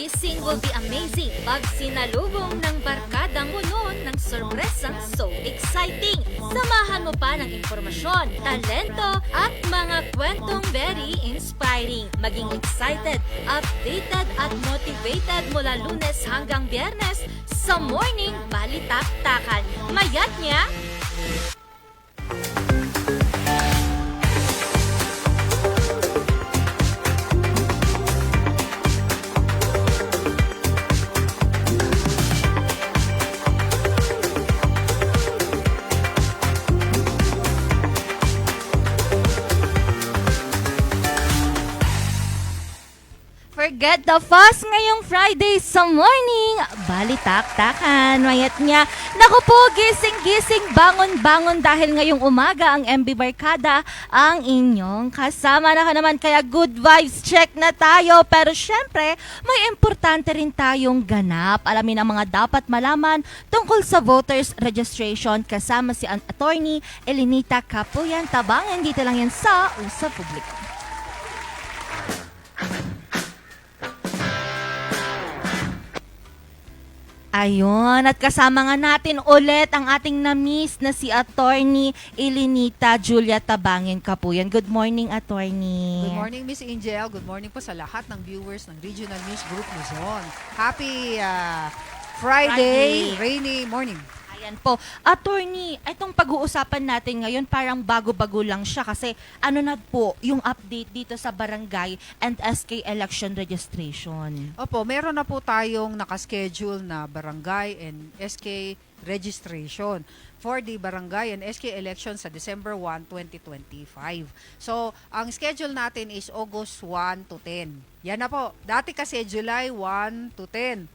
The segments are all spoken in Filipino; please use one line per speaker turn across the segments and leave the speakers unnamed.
Gising will be amazing pag sinalubong ng barkadang puno ng sorpresang so exciting. Samahan mo pa ng impormasyon, talento at mga kwentong very inspiring. Maging excited, updated at motivated mula Lunes hanggang Biyernes sa Morning Balitaktakan. Mayat niya! Forget the fuss ngayong Friday sa morning. Balitaktakan, mayat niya. Naku po, gising-gising, bangon-bangon dahil ngayong umaga ang MB Barkada ang inyong kasama na naman. Kaya good vibes check na tayo. Pero syempre, may importante rin tayong ganap. Alamin ang mga dapat malaman tungkol sa voters registration kasama si Attorney Elenita Capuyan Tabangan. Dito lang yan sa Usap Publiko. Ayun, at kasama nga natin ulit ang ating na-miss na si Attorney Elenita Julia Tabangin Capuyan. Good morning, Attorney.
Good morning, Miss Angel. Good morning po sa lahat ng viewers ng Regional News Group Luzon. Happy Friday, rainy morning.
Ayan po. Attorney, itong pag-uusapan natin ngayon parang bago-bago lang siya kasi ano na po yung update dito sa barangay and SK election registration.
Opo, meron na po tayong nakaschedule na barangay and SK registration for the barangay and SK election sa December 1, 2025. So, ang schedule natin is August 1 to 10. Yan na po. Dati kasi July 1 to 10.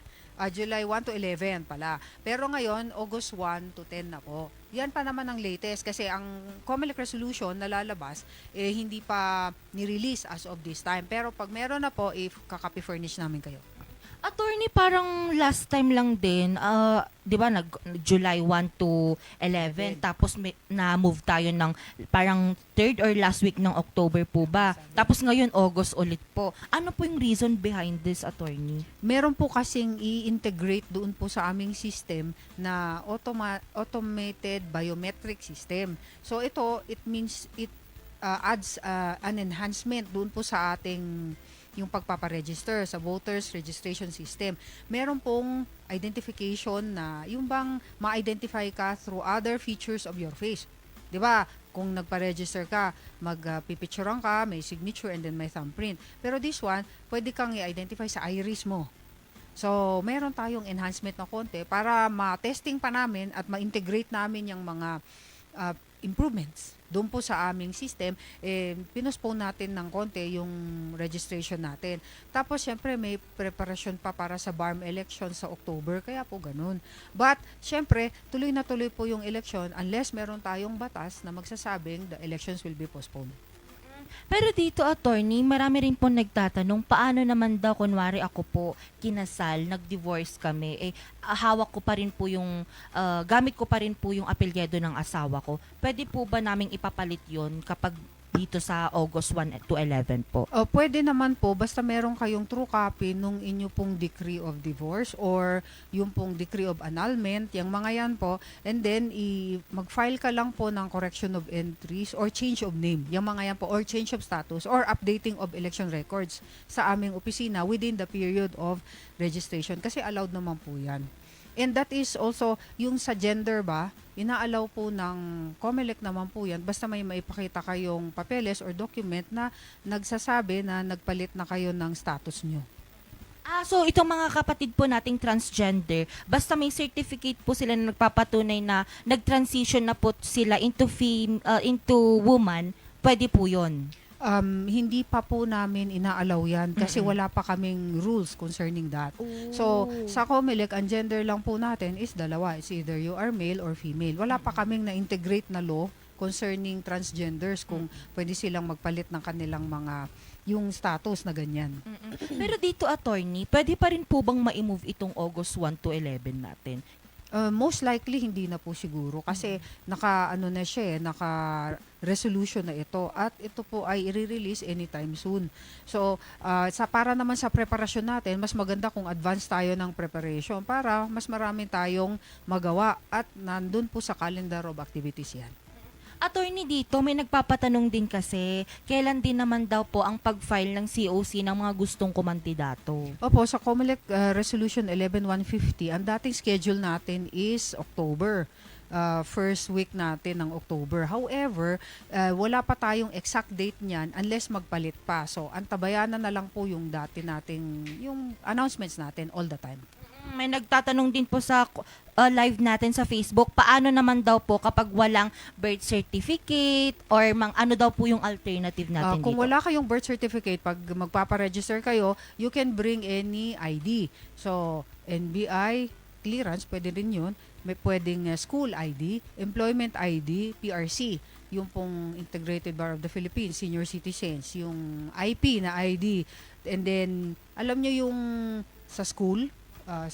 July 1 to 11 pala. Pero ngayon, August 1 to 10 na po. Yan pa naman ang latest kasi ang COMELEC resolution na lalabas, hindi pa ni-release as of this time. Pero pag meron na po, kakapi-furnish namin kayo.
Attorney, parang last time lang din, di ba, July 1 to 11, tapos na-move tayo ng parang third or last week ng October po ba? Tapos ngayon, August ulit po. Ano po yung reason behind this, Attorney?
Meron po kasing i-integrate doon po sa aming system na automated biometric system. So ito, it means it adds an enhancement doon po sa ating yung pagpaparegister sa voters registration system. Meron pong identification na yung bang ma-identify ka through other features of your face. 'Di ba? Kung nagpa-register ka, magpipicturean ka, may signature and then may thumbprint. Pero this one, pwede kang i-identify sa iris mo. So, meron tayong enhancement na konti para ma-testing pa namin at ma-integrate namin yung mga improvements doon po sa aming system. Pinospone natin ng konti yung registration natin. Tapos, syempre, may preparasyon pa para sa BARM election sa October, kaya po ganun. But, syempre, tuloy na tuloy po yung election unless meron tayong batas na magsasabing the elections will be postponed.
Pero dito, Attorney, marami rin po nagtatanong, paano naman daw, kunwari ako po, kinasal, nag-divorce kami, hawak ko pa rin po yung, gamit ko pa rin po yung apelyido ng asawa ko. Pwede po ba naming ipapalit yon kapag dito sa August 1 to 11 po?
Pwede naman po, basta meron kayong true copy nung inyo pong decree of divorce or yung pong decree of annulment, yung mga yan po, and then mag-file ka lang po ng correction of entries or change of name, yung mga yan po, or change of status or updating of election records sa aming opisina within the period of registration kasi allowed naman po yan. And that is also yung sa gender ba, inaalaw po ng COMELEC naman po yan basta may maipakita kayong papeles or document na nagsasabi na nagpalit na kayo ng status nyo.
So itong mga kapatid po nating transgender, basta may certificate po sila na nagpapatunay na nag-transition na po sila into woman, pwede po yun?
Hindi pa po namin inaalaw yan kasi wala pa kaming rules concerning that. So, sa COMELEC, ang gender lang po natin is dalawa. It's either you are male or female. Wala pa kaming na-integrate na law concerning transgenders kung pwede silang magpalit ng kanilang mga yung status na ganyan.
Pero dito, Attorney, pwede pa rin po bang ma-move itong August 1 to 11 natin?
Most likely, hindi na po siguro kasi naka resolution na ito at ito po ay i-release anytime soon. So, para naman sa preparasyon natin, mas maganda kung advance tayo ng preparation para mas marami tayong magawa at nandun po sa calendar of activities yan.
Attorney, dito may nagpapatanong din kasi, kailan din naman daw po ang pag-file ng COC ng mga gustong kumandidato?
Opo, sa COMELEC Resolution 11150, ang dating schedule natin is October. First week natin ng October. However, wala pa tayong exact date niyan unless magpalit pa. So, antabayanan na lang po yung dati nating, yung announcements natin all the time.
May nagtatanong din po sa live natin sa Facebook, paano naman daw po kapag walang birth certificate or ano daw po yung alternative natin
Kung
dito?
wala kayong birth certificate, pag magpaparegister kayo, you can bring any ID. So, NBI, clearance, pwede rin yun. May pwedeng school ID, employment ID, PRC, yung pong Integrated Bar of the Philippines, senior citizens, yung IP na ID. And then, alam nyo yung sa school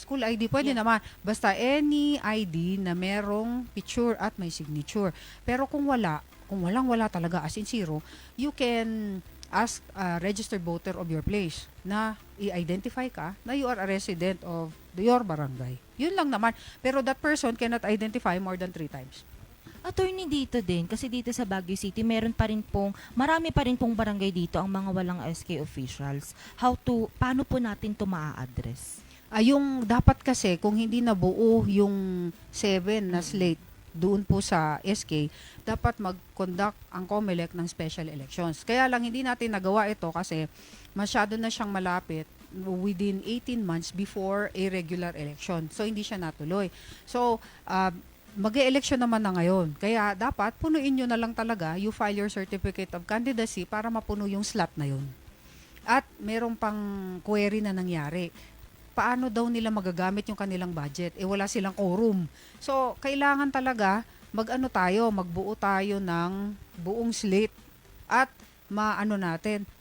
ID, pwede naman. Basta any ID na merong picture at may signature. Pero kung walang-wala talaga, as in zero, you can ask a registered voter of your place na i-identify ka na you are a resident of your barangay. Yun lang naman. Pero that person cannot identify more than 3 times.
Attorney, dito din, kasi dito sa Baguio City, marami pa rin pong barangay dito ang mga walang SK officials. Paano po natin ito maa-address?
Yung dapat kasi, kung hindi nabuo yung 7 na slate doon po sa SK, dapat mag-conduct ang COMELEC ng special elections. Kaya lang hindi natin nagawa ito kasi masyado na siyang malapit within 18 months before a regular election. So, hindi siya natuloy. So, mag-e-election naman na ngayon. Kaya dapat punuin nyo na lang talaga, you file your certificate of candidacy para mapuno yung slot na yun. At merong pang query na nangyari. Paano daw nila magagamit yung kanilang budget? Wala silang quorum. So, kailangan talaga magbuo tayo ng buong slate at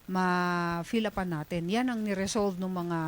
ma-fill upan natin. Yan ang niresolve ng mga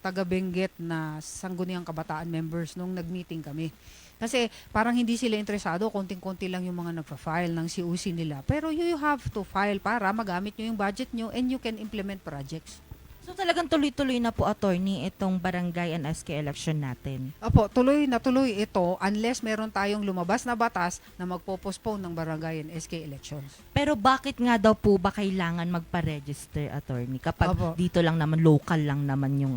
taga-Benguet na Sangguniang Kabataan members nung nag-meeting kami. Kasi parang hindi sila interesado, konting-konti lang yung mga nagpa-file ng COC nila. Pero you have to file para magamit nyo yung budget nyo and you can implement projects.
So talagang tuloy-tuloy na po, attorney, itong barangay and SK election natin?
Opo, tuloy na tuloy ito unless meron tayong lumabas na batas na magpo-postpone ng barangay and SK elections.
Pero bakit nga daw po ba kailangan magpa-register, attorney? Kapag
Opo.
dito lang naman, local lang naman yung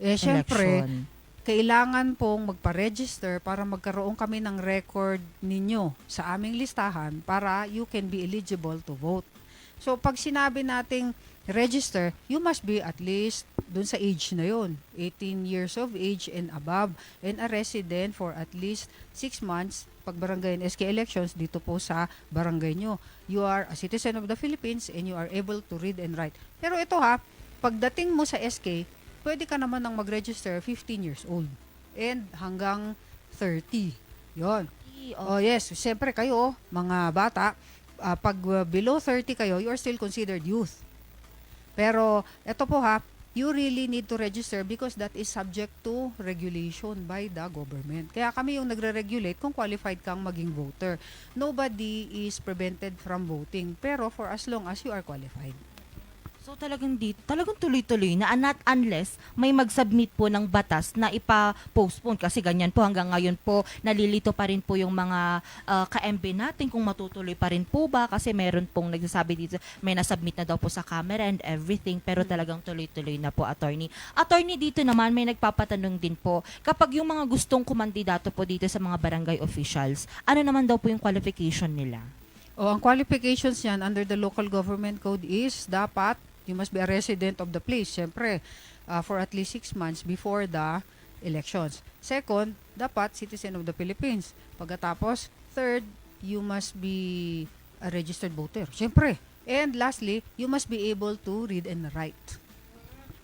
Syempre,
election.
kailangan pong magpa-register para magkaroon kami ng record ninyo sa aming listahan para you can be eligible to vote. So, pag sinabi nating register, you must be at least dun sa age na yun, 18 years of age and above, and a resident for at least 6 months pag barangay and SK elections dito po sa barangay nyo. You are a citizen of the Philippines and you are able to read and write. Pero ito pagdating mo sa SK, pwede ka naman nang mag-register 15 years old and hanggang 30. Yon. Oh yes, siyempre kayo, mga bata, pag below 30 kayo, you are still considered youth. Pero ito po you really need to register because that is subject to regulation by the government. Kaya kami yung nagre-regulate kung qualified kang maging voter. Nobody is prevented from voting, pero for as long as you are qualified.
So talagang tuloy-tuloy na, not unless may mag-submit po ng batas na ipa-postpone, kasi ganyan po hanggang ngayon po nalilito pa rin po yung mga ka-MB natin kung matutuloy pa rin po ba, kasi meron pong nagsasabi dito may nasubmit na daw po sa camera and everything, pero talagang tuloy-tuloy na po, attorney. Attorney, dito naman may nagpapatanong din po, kapag yung mga gustong kumandidato po dito sa mga barangay officials, ano naman daw po yung qualification nila?
Ang qualifications yan under the local government code is dapat you must be a resident of the place, syempre, for at least 6 months before the elections. Second, dapat citizen of the Philippines. Pagkatapos, third, you must be a registered voter, syempre. And lastly, you must be able to read and write.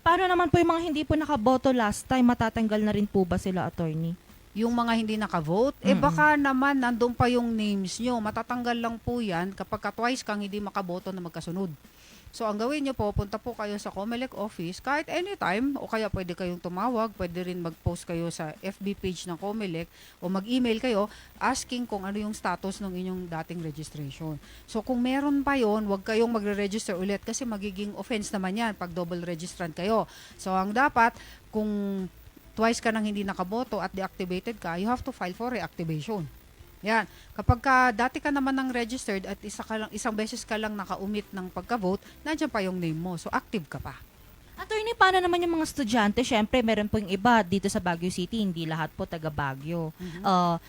Paano naman po yung mga hindi po nakaboto last time, matatanggal na rin po ba sila, attorney?
Yung mga hindi nakavote, baka naman nandun pa yung names nyo. Matatanggal lang po yan kapag twice kang hindi makaboto na magkasunod. So, ang gawin nyo po, punta po kayo sa COMELEC office kahit anytime o kaya pwede kayong tumawag, pwede rin mag-post kayo sa FB page ng COMELEC o mag-email kayo asking kung ano yung status ng inyong dating registration. So, kung meron pa yon, huwag kayong magre-register ulit kasi magiging offense naman yan pag double registrant kayo. So, ang dapat, kung twice ka nang hindi nakaboto at deactivated ka, you have to file for reactivation. Yan. Kapag dati ka naman ng registered at isang beses ka lang naka-umit ng pagka-vote, nandiyan pa yung name mo. So, active ka pa.
Attorney, paano naman yung mga estudyante? Siyempre, meron po yung iba dito sa Baguio City, hindi lahat po taga Baguio.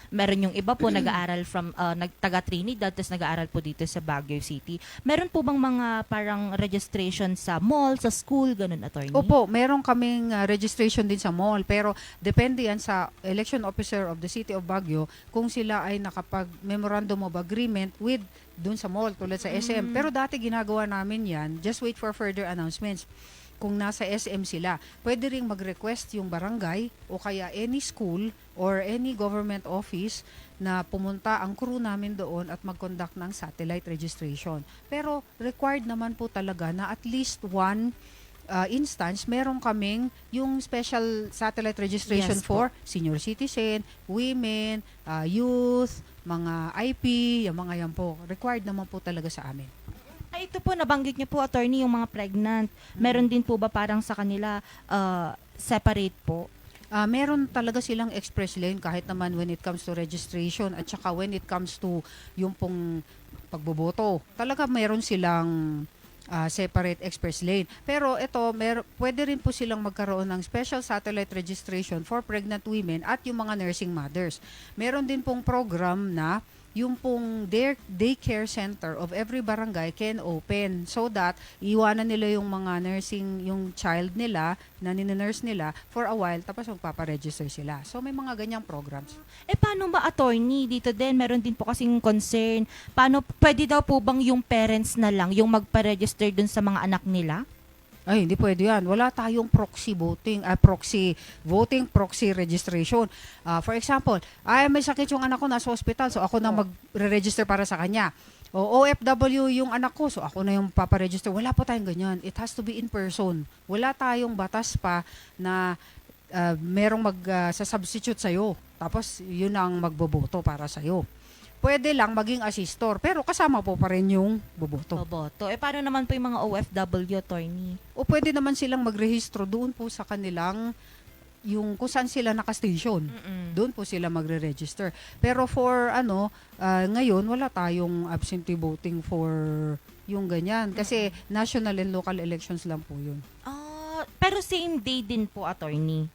Meron yung iba po nag-aaral from taga Trinidad, tapos nag-aaral po dito sa Baguio City. Meron po bang mga parang registration sa mall, sa school, ganun, attorney?
Opo, meron kaming registration din sa mall, pero depende yan sa election officer of the City of Baguio kung sila ay nakapag-memorandum of agreement with dun sa mall, tulad sa SM. Pero dati ginagawa namin yan, just wait for further announcements. Kung nasa SM sila, pwede ring mag-request yung barangay o kaya any school or any government office na pumunta ang crew namin doon at mag-conduct ng satellite registration. Pero required naman po talaga na at least one instance, meron kaming yung special satellite registration
Yes po.
for senior citizen, women, youth, mga IP, yung mga yan po. Required naman po talaga sa amin.
Ay, ito po, nabanggit niyo po, attorney, yung mga pregnant. Meron din po ba parang sa kanila separate po?
Meron talaga silang express lane kahit naman when it comes to registration at saka when it comes to yung pong pagboboto. Talaga meron silang separate express lane. Pero ito, pwede rin po silang magkaroon ng special satellite registration for pregnant women at yung mga nursing mothers. Meron din pong program na yung pong daycare center of every barangay can open so that iwanan nila yung mga nursing, yung child nila na ninunurse nila for a while tapos magpaparegister sila. So may mga ganyang programs.
Paano ba, attorney? Dito din, meron din po kasing concern. Paano, pwede daw po bang yung parents na lang yung magpa-register dun sa mga anak nila?
Ay, hindi pwede yan. Wala tayong proxy voting, proxy registration. For example, may sakit yung anak ko nasa hospital, so ako na magre-register para sa kanya. O OFW yung anak ko, so ako na yung paparegister. Wala po tayong ganyan. It has to be in person. Wala tayong batas pa na merong mag-substitute sa'yo. Tapos, yun ang magboboto para sa'yo. Pwede lang maging assistor, pero kasama po pa rin yung boboto.
Boboto. Paano naman po yung mga OFW, attorney?
O pwede naman silang magrehistro doon po sa kanilang yung kung saan sila nakastation. Doon po sila magre-register. Pero for ngayon wala tayong absentee voting for yung ganyan kasi national and local elections lang po yun.
Pero same day din po, attorney?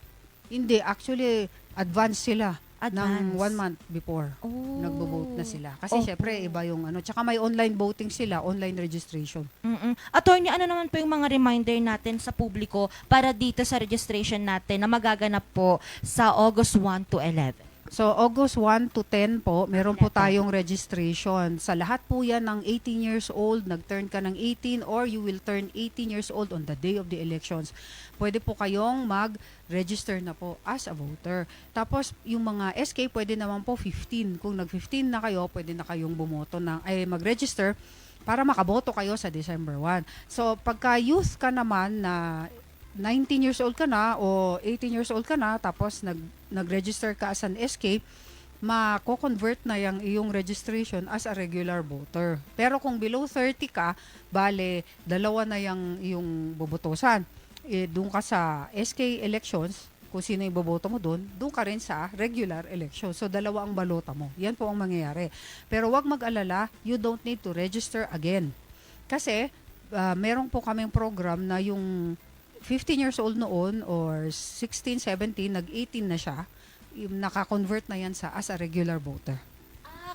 Hindi, actually advance sila.
Advance.
Ng 1 month before. Nagbo-vote na sila. Kasi syempre, iba yung tsaka may online voting sila, online registration.
Attorney, ano naman po yung mga reminder natin sa publiko para dito sa registration natin na magaganap po sa August 1 to 11?
So, August 1 to 10 po, meron po tayong registration. Sa lahat po yan ng 18 years old, nag-turn ka ng 18 or you will turn 18 years old on the day of the elections. Pwede po kayong mag-register na po as a voter. Tapos, yung mga SK, pwede naman po 15. Kung nag-15 na kayo, pwede na kayong mag-register para makaboto kayo sa December 1. So, pagka youth ka naman na 19 years old ka na o 18 years old ka na tapos nag-register ka as an SK, mako-convert na yung iyong registration as a regular voter. Pero kung below 30 ka, bale, dalawa na yung iyong bobotosan. Doon ka sa SK elections, kung sino yung boboto mo doon ka rin sa regular election. So, dalawa ang balota mo. Yan po ang mangyayari. Pero wag mag-alala, you don't need to register again. Kasi, meron po kaming program na yung 15 years old noon or 16, 17, nag-18 na siya, naka-convert na yan as a regular voter.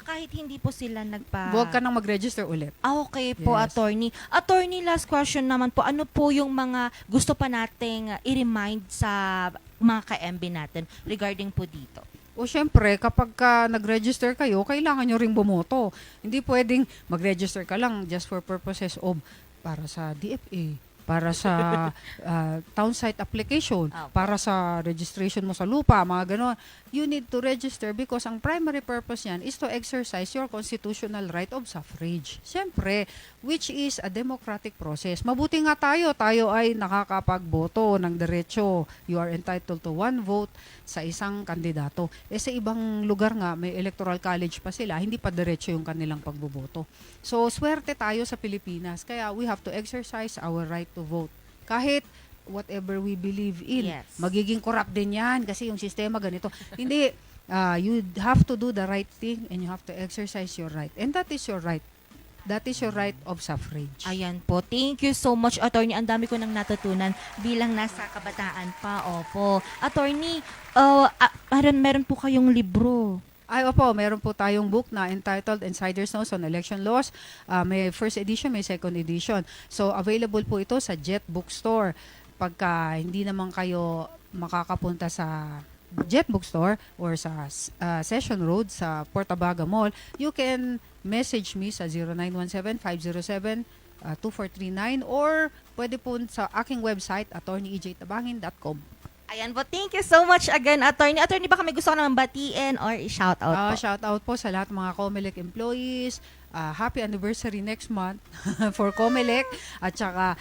Kahit hindi po sila
Huwag ka nang mag-register ulit.
Okay po,
Yes.
attorney. Attorney, last question naman po. Ano po yung mga gusto pa nating i-remind sa mga ka-MB natin regarding po dito?
O syempre, kapag nag-register kayo, kailangan nyo ring bumoto. Hindi pwedeng mag-register ka lang just for purposes of para sa DFA, para sa town site application,
Opo.
para sa registration mo sa lupa, mga ganon. You need to register because ang primary purpose yan is to exercise your constitutional right of suffrage. Siyempre, which is a democratic process. Mabuti nga tayo ay nakakapagboto ng diretso. You are entitled to one vote sa isang kandidato. Sa ibang lugar nga, may electoral college pa sila, hindi pa diretso yung kanilang pagboboto. So, swerte tayo sa Pilipinas. Kaya we have to exercise our right to vote. Kahit whatever we believe in.
Yes.
Magiging corrupt din yan kasi yung sistema ganito. Hindi. You have to do the right thing and you have to exercise your right. And that is your right. That is your right of suffrage.
Ayan po. Thank you so much, Attorney. Ang dami ko nang natutunan bilang nasa kabataan pa. Opo. Attorney, meron po kayong libro.
Ay, opo, meron po tayong book na entitled Insider's Notes on Election Laws. May first edition, may second edition. So, available po ito sa Jet Bookstore. Pagka hindi naman kayo makakapunta sa Jet Bookstore or sa Session Road sa Portabaga Mall, you can message me sa 0917-507-2439 or pwede po sa aking website, attorneyejtabangin.com.
Ayan po. Thank you so much again, Attorney. Attorney, baka may gusto ka naman batiin or i-shoutout po?
Shout out po sa lahat ng mga COMELEC employees. Happy anniversary next month for COMELEC. At saka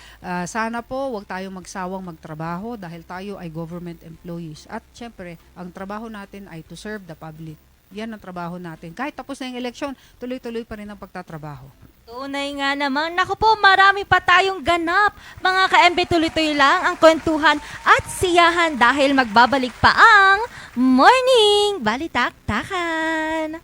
sana po wag tayong magsawang magtrabaho dahil tayo ay government employees. At syempre, ang trabaho natin ay to serve the public. Yan ang trabaho natin. Kahit tapos na yung eleksyon, tuloy-tuloy pa rin ang pagtatrabaho.
Tunay nga naman. Naku po, marami pa tayong ganap. Mga ka-MB, tuloy-tuloy lang ang kwentuhan at siyahan dahil magbabalik pa ang Morning Balitaktakan.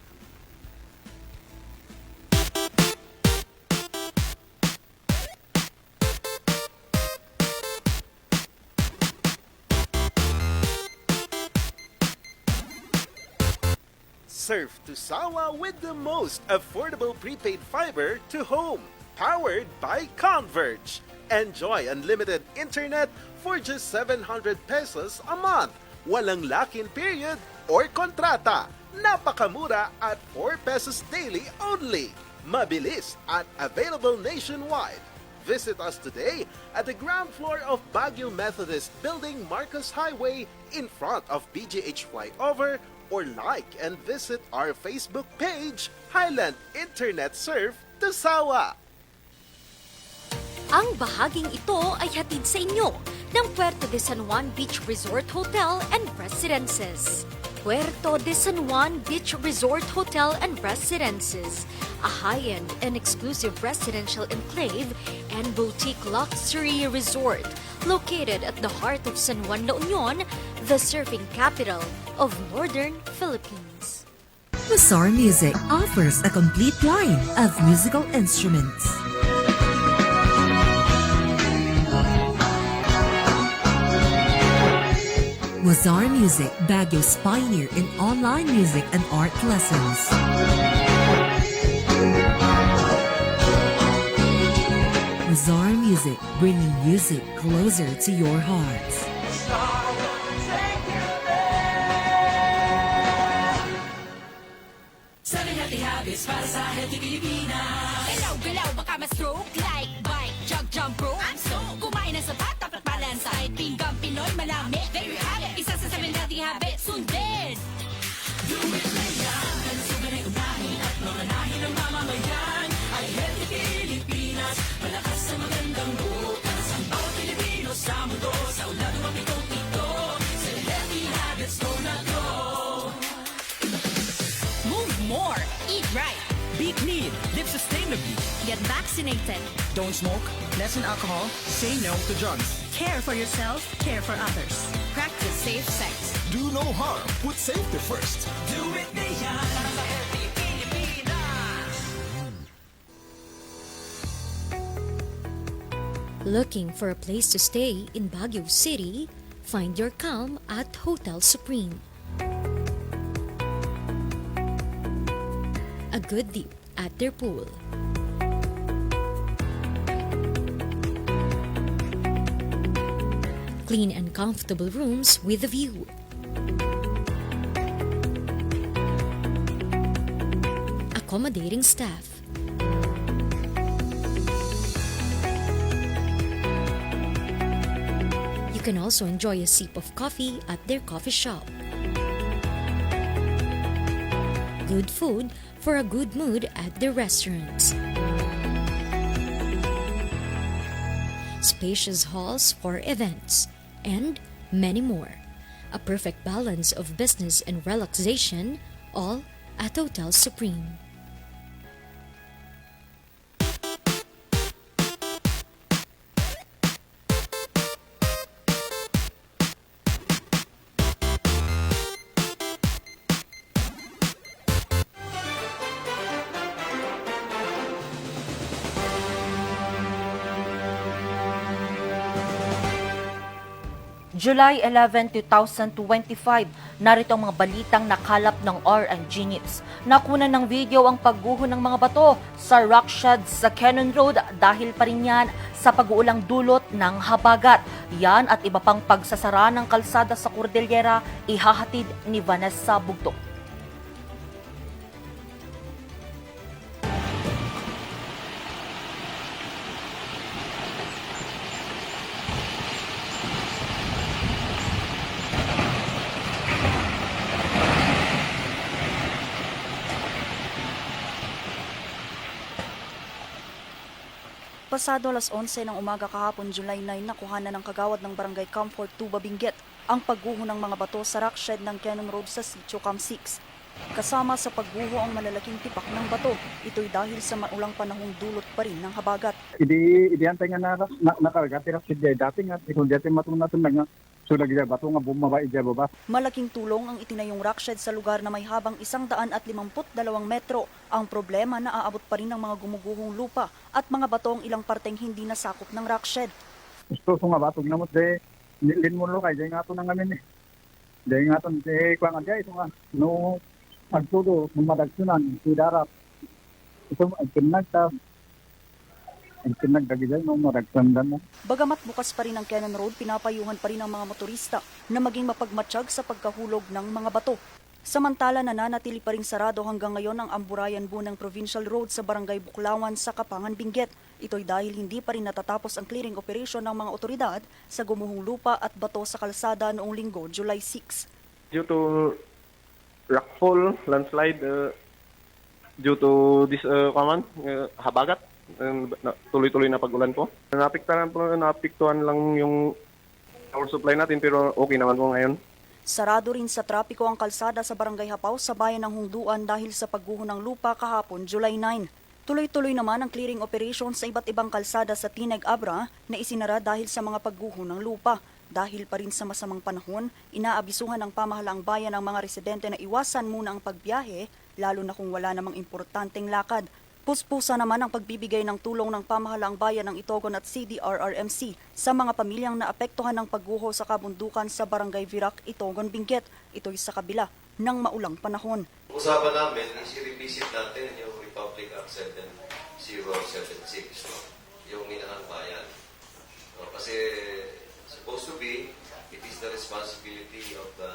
Surf to Sawa with the most affordable prepaid fiber to home, powered by Converge. Enjoy unlimited internet for just 700 pesos a month. Walang lock-in period or kontrata. Napakamura at 4 pesos daily only. Mabilis at available nationwide. Visit us today at the ground floor of Baguio Methodist Building, Marcos Highway, in front of BGH Flyover, or like and visit our Facebook page, Highland Internet Surf to Sawa.
Ang bahaging ito ay hatid sa inyo ng Puerto de San Juan Beach Resort Hotel and Residences. Puerto de San Juan Beach Resort Hotel and Residences, a high-end and exclusive residential enclave and boutique luxury resort located at the heart of San Juan, La Union, the surfing capital of Northern Philippines.
Mazar Music offers a complete line of musical instruments. Mazar Music, Baguio's pioneer in online music and art lessons. Mazar Music, bringing music closer to your hearts.
Galaw-galaw, baka ma-stroke like bike, jump rope. I'm so kumain ng sapat, dapat balance side. Pinggang Pinoy, malamig, there you have it. Isa sa 7 healthy habits, sundin. Do it na yan, kansugan ay unahin at mamanahin ng mamamayan. Ay healthy Pilipinas, malakas sa magandang bukas. Ang bawat Pilipino sa mundo, sa ulan ng mapito-pito. Sa healthy habits, go na go. Move more, eat right.
Be clean, live sustainably.
Get vaccinated.
Don't smoke, lessen alcohol, say no to drugs.
Care for yourself, care for others. Practice safe sex.
Do no harm. Put safety first.
Do it na yan, para sa healthy Pilipinas.
Looking for a place to stay in Baguio City? Find your calm at Hotel Supreme. A good dip at their pool. Clean and comfortable rooms with a view. Accommodating staff. can also enjoy a sip of coffee at their coffee shop. Good food for a good mood at their restaurants. Spacious halls for events, and many more. A perfect balance of business and relaxation, all at Hotel Supreme.
July 11, 2025, narito ang mga balitang nakalap ng RNG News. Nakunan ng video ang pagguho ng mga bato sa rock shed sa Cannon Road dahil pa rin yan sa pag-uulang dulot ng habagat. Yan at iba pang pagsasara ng kalsada sa Cordillera ihahatid ni Vanessa Bugtong.
Pasado alas 11 ng umaga kahapon, July 9, nakuhanan ng kagawad ng Barangay Comfort 2 Babinggit ang pagguho ng mga bato sa rock shed ng Cannon Road sa Sitio Cam 6. Kasama sa pagguho ang malalaking tipak ng bato. Ito'y dahil sa maulang panahong dulot pa rin ng habagat.
Idi antay nga nakarga tira si dati nga kung dati matunatun nga sulag ida bato nga bumaba ida baba.
Malaking tulong ang itinayong rock shed sa lugar na may habang 152 metro. Ang problema na aabot pa rin ng mga gumuguhong lupa at mga batong ilang parteng hindi nasakop ng rock shed.
Gusto ko nga batog namot de nilin mo lo kay nga to nang amin eh. Dahil nga to kwang adya ito nga no magtudo madagsunan si darat. Ito ay pinagta nagdagizay no maragsandan mo.
Bagamat bukas pa rin ang Cannon Road, pinapayuhan pa rin ang mga motorista na maging mapagmatsyag sa pagkahulog ng mga bato. Samantala, nananatili pa rin sarado hanggang ngayon ang Amburayan Bunang Provincial Road sa Barangay Buklawan sa Kapangan, Benguet. Ito'y dahil hindi pa rin natatapos ang clearing operation ng mga otoridad sa gumuhong lupa at bato sa kalsada noong linggo, July 6.
Due to rockfall, landslide, due to this habagat, tuloy-tuloy na pag-ulan po. Naapektuhan lang yung power supply natin pero okay naman po ngayon.
Sarado rin sa trapiko ang kalsada sa Barangay Hapaw sa bayan ng Hungduan dahil sa pagguho ng lupa kahapon, July 9. Tuloy-tuloy naman ang clearing operation sa iba't ibang kalsada sa Tineg Abra na isinara dahil sa mga pagguho ng lupa. Dahil pa rin sa masamang panahon, inaabisuhan ng pamahalaang bayan ang mga residente na iwasan muna ang pagbiyahe, lalo na kung wala namang importanteng lakad. Puspusa naman ang pagbibigay ng tulong ng pamahalaang bayan ng Itogon at CDRRMC sa mga pamilyang naapektuhan ng pagguho sa kabundukan sa Barangay Virac, Itogon, Benguet. Ito'y sa kabila ng maulang panahon.
Usapan namin is i-revisit natin yung Republic Act 7076, no? Yung Minahang Bayan. No? Kasi supposed to be, it is the responsibility of the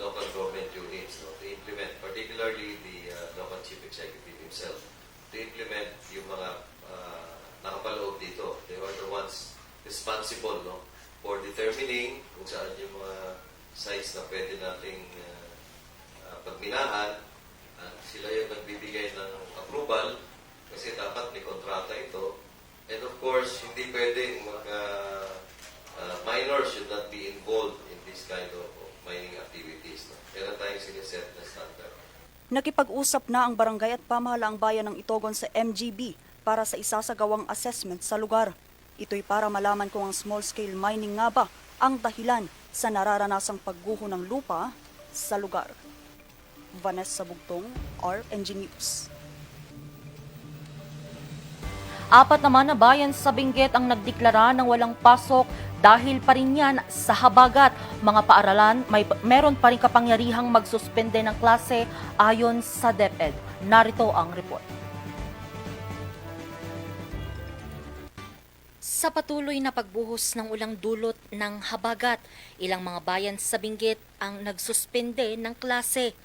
local government units, no, to implement, particularly the local chief executive himself, to implement yung mga nakapaloob dito. They were the ones responsible, no, for determining kung saan yung mga sites na pwede nating pagminahan. Sila yung nagbibigay ng approval kasi dapat may kontrata ito. And of course, hindi pwedeng mga minors should not be involved in this kind of mining activities. No? Kaya tayong siniset na standard.
Nakipag-usap na ang barangay at pamahalaang bayan ng Itogon sa MGB para sa isasagawang assessment sa lugar. Ito'y para malaman kung ang small-scale mining nga ba ang dahilan sa nararanasang pagguho ng lupa sa lugar. Vanessa Bugtong, RNG News.
Apat naman na bayan sa Benguet ang nagdeklara ng walang pasok dahil pa rin yan sa habagat. Mga paaralan, meron pa rin kapangyarihang magsuspende ng klase ayon sa DepEd. Narito ang report.
Sa patuloy na pagbuhos ng ulang dulot ng habagat, ilang mga bayan sa Benguet ang nagsuspende ng klase.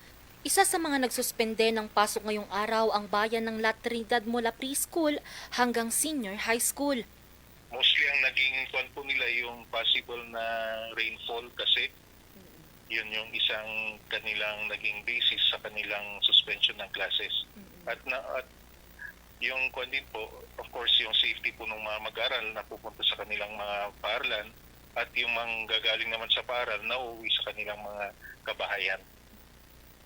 Isa sa mga nagsuspende ng pasok ngayong araw ang bayan ng La Trinidad mula preschool hanggang senior high school.
Mostly ang naging kwan po nila yung possible na rainfall kasi yun yung isang kanilang naging basis sa kanilang suspension ng classes. At yung kwan din po, of course, yung safety po ng mga mag-aral na pupunta sa kanilang mga paaralan at yung mga gagaling naman sa paaral na uuwi sa kanilang mga kabahayan.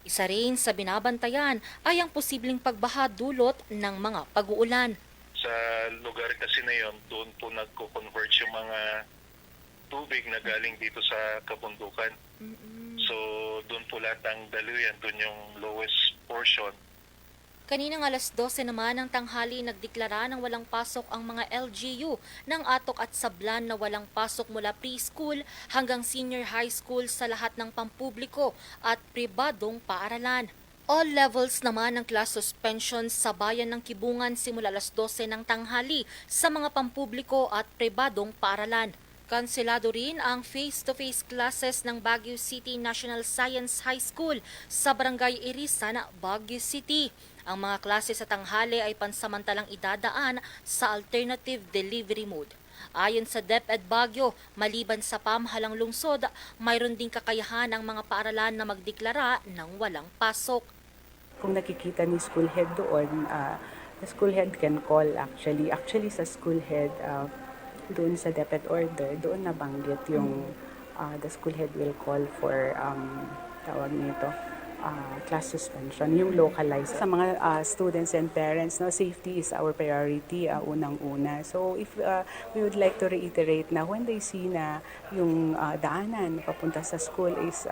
Isa rin sa binabantayan ay ang posibleng pagbaha dulot ng mga pag-uulan.
Sa lugar kasi na yon, doon po nagko-converge yung mga tubig na galing dito sa kabundukan. So doon po lahat ang daluyan, doon yung lowest portion.
Kaninang alas 12 naman ng tanghali nagdeklara ng walang pasok ang mga LGU ng Atok at Sablan na walang pasok mula preschool hanggang senior high school sa lahat ng pampubliko at pribadong paaralan. All levels naman ng class suspension sa bayan ng Kibungan simula alas 12 ng tanghali sa mga pampubliko at pribadong paaralan. Kanselado rin ang face-to-face classes ng Baguio City National Science High School sa Barangay Irisan, Baguio City. Ang mga klase sa tanghali ay pansamantalang idadaan sa alternative delivery mode. Ayon sa DepEd Baguio, maliban sa pamahalang lungsod, mayroon ding kakayahan ang mga paaralan na magdeklara ng walang pasok.
Kung nakikita ni school head doon, the school head can call actually. Actually sa school head, doon sa DepEd order, doon nabanggit yung the school head will call for tawag nito, class suspension, yung localized. Sa mga students and parents, no, safety is our priority, unang-una. So if we would like to reiterate na when they see na yung daanan papunta sa school is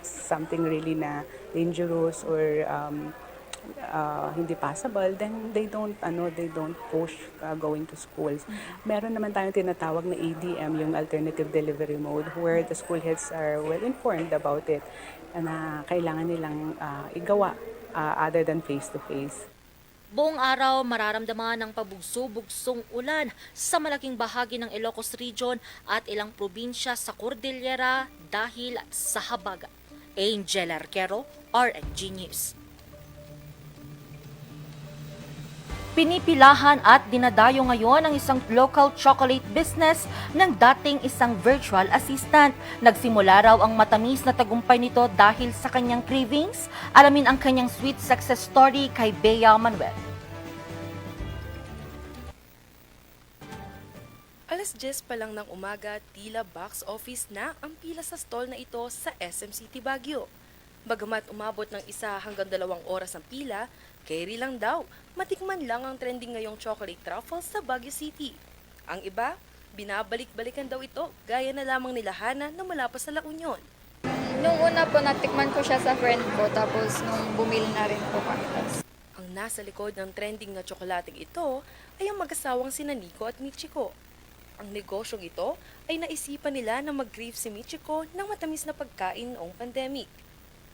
something really na dangerous or hindi passable, then they don't push going to schools. Meron naman tayong tinatawag na ADM, yung alternative delivery mode, where the school heads are well informed about it na kailangan nilang igawa other than face-to-face.
Buong araw mararamdaman ang pabugso-bugsong ulan sa malaking bahagi ng Ilocos Region at ilang probinsya sa Cordillera dahil sa habagat. Angel Arquero, RNG News. Pinipilahan at dinadayo ngayon ang isang local chocolate business ng dating isang virtual assistant. Nagsimula raw ang matamis na tagumpay nito dahil sa kanyang cravings. Alamin ang kanyang sweet success story kay Bea Manuel.
Alas 10 pa lang ng umaga, tila box office na ang pila sa stall na ito sa SM City Baguio. Bagamat umabot ng 1 hanggang 2 oras ang pila, carry lang daw, matikman lang ang trending ngayong chocolate truffles sa Baguio City. Ang iba, binabalik-balikan daw ito, gaya na lamang nila Hana na mula pa sa La Union.
Nung una po, natikman ko siya sa friend ko, tapos nung bumili na rin po kami.
Ang nasa likod ng trending na tsokolating ito ay ang mag-asawang sina Nico at Michiko. Ang negosyong ito ay naisipan nila na mag-crave si Michiko ng matamis na pagkain noong pandemic.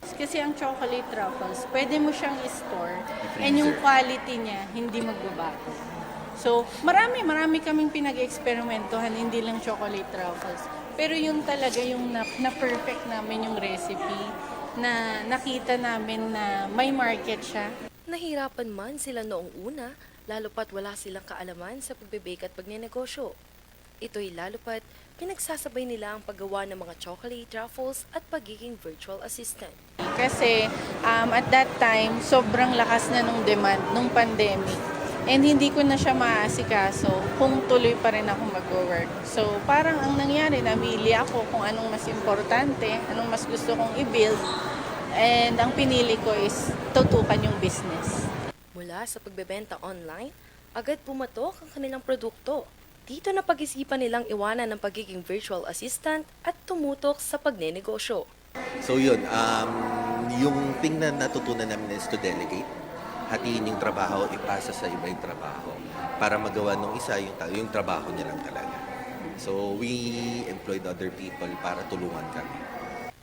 Kasi ang chocolate truffles, pwede mo siyang i-store and yung quality niya hindi magbabago. So, marami kaming pinag-eksperimentohan, hindi lang chocolate truffles. Pero yun talaga yung na-perfect namin yung recipe, na nakita namin na may market siya.
Nahirapan man sila noong una, lalo pat wala silang kaalaman sa pagbebake at pagnenegosyo. Ito'y lalo pat pinagsasabay nila ang paggawa ng mga chocolate truffles at pagiging virtual assistant.
Kasi at that time, sobrang lakas na nung demand nung pandemic. And hindi ko na siya maasikaso kung tuloy pa rin ako mag-work. So parang ang nangyari, namili ako kung anong mas importante, anong mas gusto kong i-build. And ang pinili ko is tutukan yung business.
Mula sa pagbebenta online, agad pumatok ang kanilang produkto. Dito na pag-isipan nilang iwanan ng pagiging virtual assistant at tumutok sa pagnenegosyo.
So yun, yung thing na natutunan namin is to delegate. Hatiin yung trabaho, ipasa sa iba yung trabaho para magawa ng isa yung trabaho niya lang talaga. So we employed other people para tulungan kami.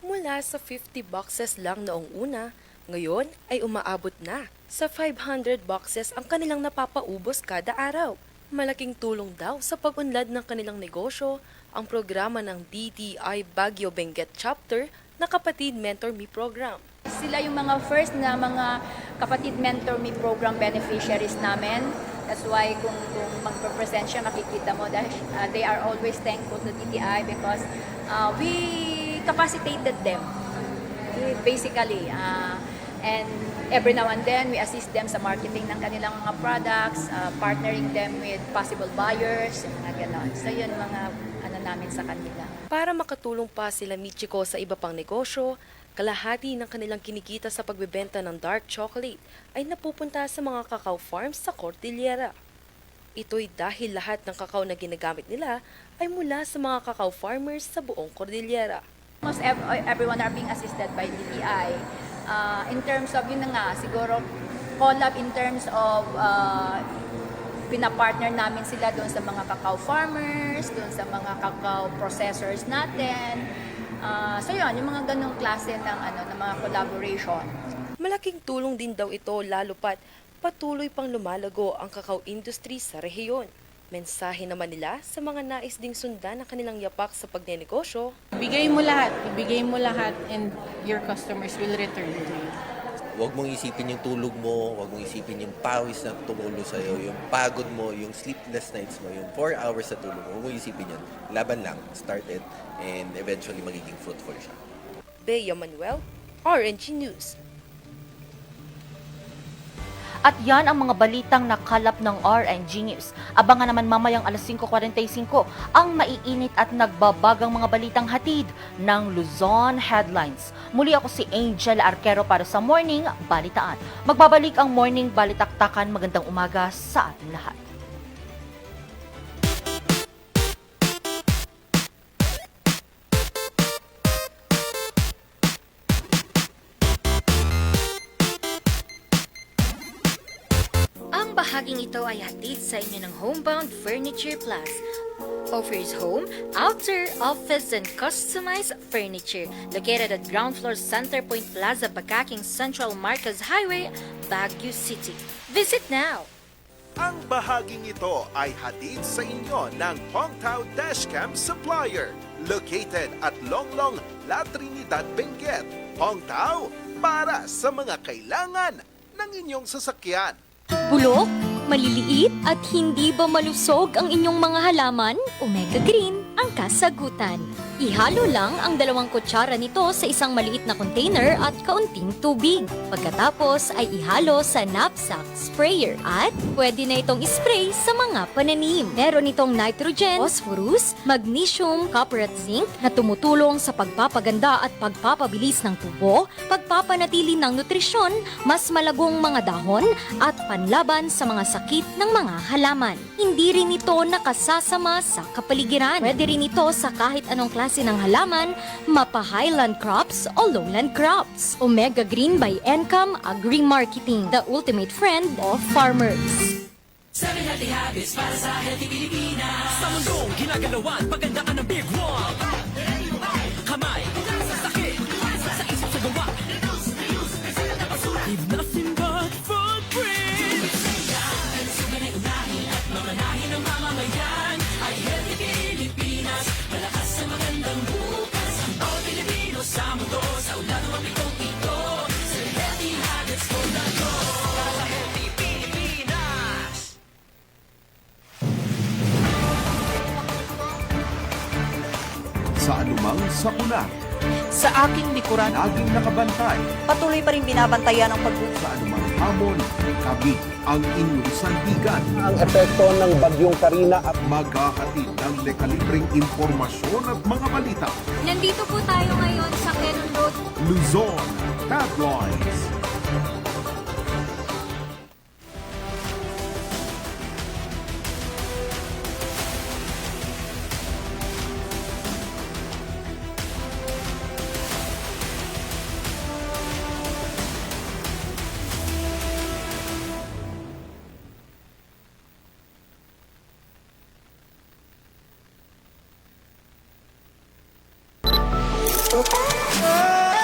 Mula sa 50 boxes lang noong una, ngayon ay umaabot na sa 500 boxes ang kanilang napapaubos kada araw. Malaking tulong daw sa pag-unlad ng kanilang negosyo ang programa ng DTI Baguio Benguet Chapter na Kapatid Mentor Me Program.
Sila yung mga first na mga Kapatid Mentor Me Program beneficiaries namin.
That's why kung magpe-present siya, makikita mo dahil they are always thankful to DTI because we capacitated them, basically. And every now and then, we assist them sa marketing ng kanilang mga products, partnering them with possible buyers, yung mga ganon. So yun mga namin sa kanila.
Para makatulong pa sila Michiko sa iba pang negosyo, kalahati ng kanilang kinikita sa pagbebenta ng dark chocolate ay napupunta sa mga cacao farms sa Cordillera. Ito'y dahil lahat ng kakao na ginagamit nila ay mula sa mga cacao farmers sa buong Cordillera.
Almost everyone are being assisted by DTI. In terms of, yun na nga, siguro collab in terms of pinapartner namin sila doon sa mga cacao farmers, doon sa mga cacao processors natin. So yun, yung mga ganong klase ng mga collaboration.
Malaking tulong din daw ito lalo pat patuloy pang lumalago ang cacao industry sa rehiyon. Mensahe naman nila sa mga nais ding sundan ang kanilang yapak sa pagnenegosyo.
Ibigay mo lahat and your customers will return to you.
Huwag mong isipin yung tulog mo, huwag mong isipin yung pawis na tumulo sa'yo, yung pagod mo, yung sleepless nights mo, yung 4 hours sa tulog mo. Huwag mong isipin yan. Laban lang, start it, and eventually magiging fruitful siya.
Bea Manuel, RNG News.
At yan ang mga balitang nakalap ng RNG News. Abangan naman mamayang alas 5:45 ang maiinit at nagbabagang mga balitang hatid ng Luzon Headlines. Muli ako si Angel Arquero para sa Morning Balitaan. Magbabalik ang Morning Balitaktakan. Magandang umaga sa ating lahat.
Bahaging ito ay hatid sa inyo ng Homebound Furniture Plus. Offers home, outer, office, and customized furniture. Located at ground floor Centerpoint Plaza, Bakaking Central Marcos Highway, Baguio City. Visit now!
Ang bahaging ito ay hatid sa inyo ng Hongtao Dashcam Supplier. Located at Longlong, La Trinidad, Benguet. Hongtao, para sa mga kailangan ng inyong sasakyan.
Bulok, maliliit at hindi ba malusog ang inyong mga halaman? Omega Green ang kasagutan. Ihalo lang ang 2 kutsara nito sa isang maliit na container at kaunting tubig. Pagkatapos ay ihalo sa knapsack sprayer at pwede na itong ispray sa mga pananim. Meron itong nitrogen, phosphorus, magnesium, copper at zinc na tumutulong sa pagpapaganda at pagpapabilis ng tubo, pagpapanatili ng nutrisyon, mas malagong mga dahon at panlaban sa mga sakit ng mga halaman. Hindi rin ito nakasasama sa kapaligiran. Pwede rin ito sa kahit anong klase ng halaman, mapa-highland crops o lowland crops. Omega Green by Encam Agri-Marketing, the ultimate friend of farmers.
7 healthy habits para sa healthy Pilipinas. Sa mundong ginagalawan, paganda ka ng Big One. Kamay, sa sakit, sa isip sa gawa. Leave nothing but footprints. Ang sugan ay unahin at mamanahin ng mamamayan. Ay healthy Pilipinas, malakas sa magandang bukas. Ang bawat Pilipino sa mundo, sa ulan ng mapitong ito. Sa healthy habits for the go. Para sa healthy Pilipinas.
Sa anumang sakuna,
Sa aking likuran,
laging nakabantay.
patuloy pa rin binabantayan ang
Sa anumang hamon, kami ang inyong sandigan.
Ang epekto ng bagyong Karina at
Maghahatid ng dekalibreng impormasyon at mga balita.
Nandito po tayo ngayon sa Quezon Road.
Luzon Tabloids.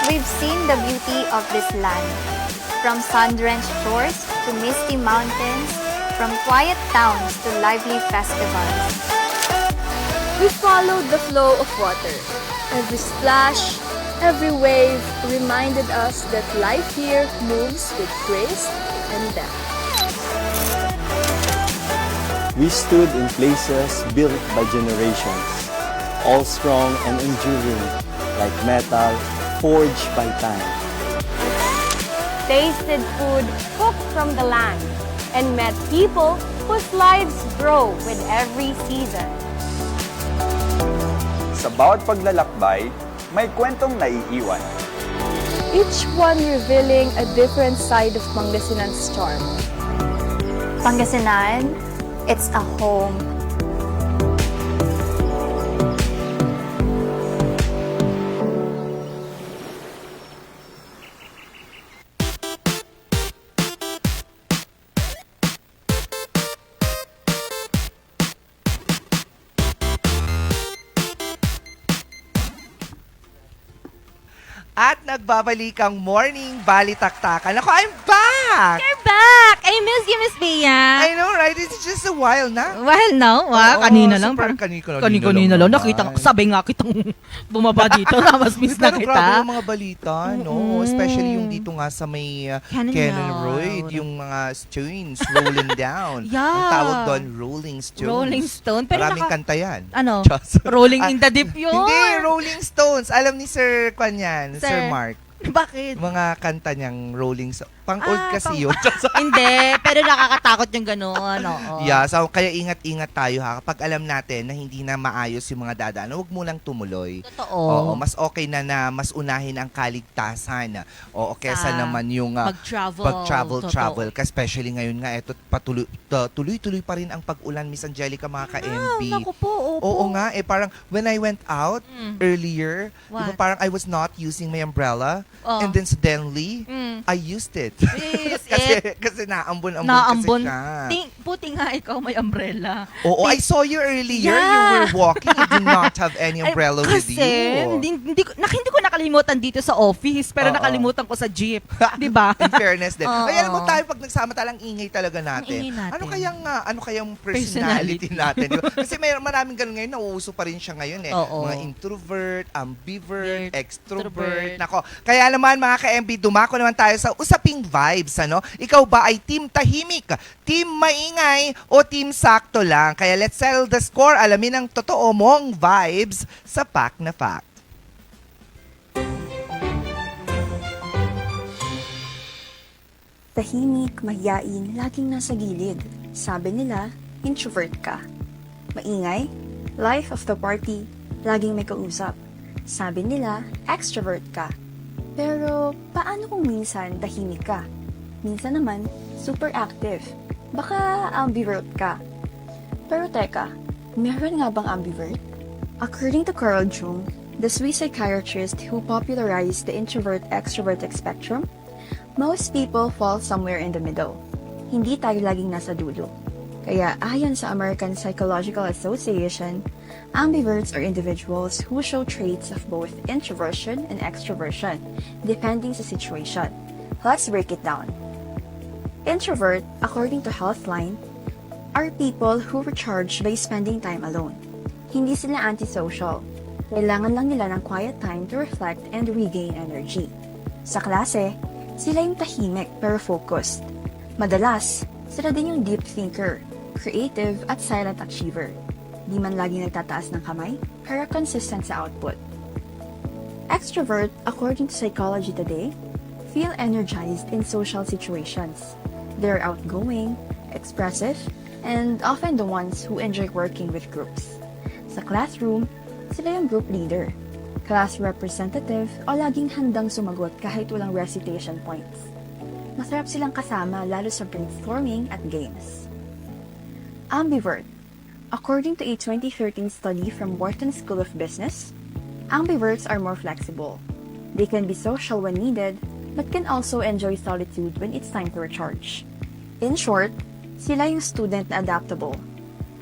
We've seen the beauty of this land, from sun-drenched shores to misty mountains, from quiet towns to lively festivals.
We followed the flow of water. Every splash, every wave reminded us that life here moves with grace and depth.
We stood in places built by generations, all strong and enduring, like metal forged by time.
Tasted food cooked from the land, and met people whose lives grow with every season.
Sa bawat paglalakbay, may kwentong naiiwan.
Each one revealing a different side of Pangasinan's charm.
Pangasinan, it's a home.
At nagbabalik ang morning balitaktakan. Ako, I'm back!
You're back! I miss you, Miss Bea.
I know, right? It's just a while na.
While now? Wow, kanina lang.
Super
Kanina lang. Nakita ko, sabi nga kitang bumaba dito. Mas miss na
Pero
kita.
grabe yung mga balita, no? Especially yung dito nga sa may Cannon Road. Yung mga stones rolling down.
Yeah.
Ang tawag doon, Rolling Stones.
Rolling Stone. Pero
maraming kanta yan.
Ano?
Just-
Rolling in the Deep yun.
Hindi, Rolling Stones. Alam ni Sir Kwan yan, Sir Mark.
Bakit?
Mga kanta niyang Rolling Stones. Pang-old kasi yun.
Hindi, pero nakakatakot yung gano'n. Oo.
Yeah, so kaya ingat-ingat tayo ha. Kapag alam natin na hindi na maayos yung mga dadaan, huwag mo lang tumuloy.
Totoo.
Oo, mas okay na mas unahin ang kaligtasan. Oo, kesa naman yung pag-travel. Especially ngayon nga, eto, tuloy-tuloy pa rin ang pag-ulan, Miss Angelica, mga ka-MB.
Naku po, opo.
Oo nga, parang when I went out earlier,
What?
diba, parang I was not using my umbrella.
Oh.
And then suddenly, I used it.
Yes,
kasi naambon-ambon
Naambon.
kasi siya.
Puti nga ikaw may umbrella.
Oo, I saw you earlier.
Yeah.
You were walking. You did not have any umbrella with you.
Hindi ko nakalimutan dito sa office, pero nakalimutan ko sa jeep. Di ba?
In fairness din.
Oo.
Ay, alam mo tayo, pag nagsama talang ingay talaga natin.
Ingay natin.
Ano kayang personality natin? Diba? Kasi maraming ganun ngayon, nauuso pa rin siya ngayon eh.
Oo.
Mga introvert, ambivert, extrovert. Nako. Kaya naman mga ka-MB, dumako naman tayo sa usaping vibes, ano? Ikaw ba ay team tahimik, team maingay, o team sakto lang? Kaya let's settle the score. Alamin ang totoo mong vibes sa Pack na Fact.
Tahimik, mahiyain, laging nasa gilid. Sabi nila, introvert ka. Maingay, life of the party, laging may kausap. Sabi nila, extrovert ka. Pero paano kung minsan tahimik ka? Minsan naman, super active. Baka ambivert ka. Pero teka, meron nga bang ambivert? According to Carl Jung, the Swiss psychiatrist who popularized the introvert-extrovertic spectrum, most people fall somewhere in the middle. Hindi tayo laging nasa dulo. Kaya ayon sa American Psychological Association, ambiverts are individuals who show traits of both introversion and extroversion, depending sa situation. Let's break it down. Introvert, according to Healthline, are people who recharge by spending time alone. Hindi sila antisocial. Kailangan lang nila ng quiet time to reflect and regain energy. Sa klase, sila yung tahimik pero focused. Madalas, sila din yung deep thinker, creative at silent achiever. Di man lagi nagtataas ng kamay, pero consistent sa output. Extrovert, according to Psychology Today, feel energized in social situations. They're outgoing, expressive, and often the ones who enjoy working with groups. Sa classroom, sila yung group leader, class representative o laging handang sumagot kahit walang recitation points. Masarap silang kasama lalo sa brainstorming at games. Ambivert. According to a 2013 study from Wharton School of Business, ambiverts are more flexible. They can be social when needed, but can also enjoy solitude when it's time to recharge. In short, sila yung student na adaptable.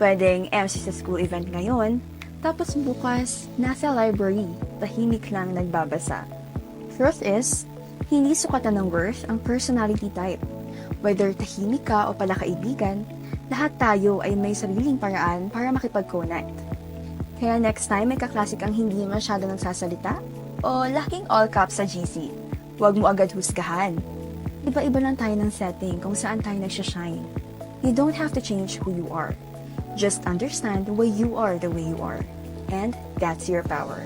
Pwedeng MC sa school event ngayon, tapos bukas, nasa library, tahimik lang nagbabasa. Truth is, hindi sukatan ng worth ang personality type. Whether tahimik ka o pala kaibigan, lahat tayo ay may sariling paraan para makipag-connect. Kaya next time may kaklase kang hindi masyado nagsasalita, o laking all caps sa GC, huwag mo agad husgahan. Iba-iba lang tayo ng setting kung saan tayo nagsashine. You don't have to change who you are.
Just understand why you are the way you are. And that's your power.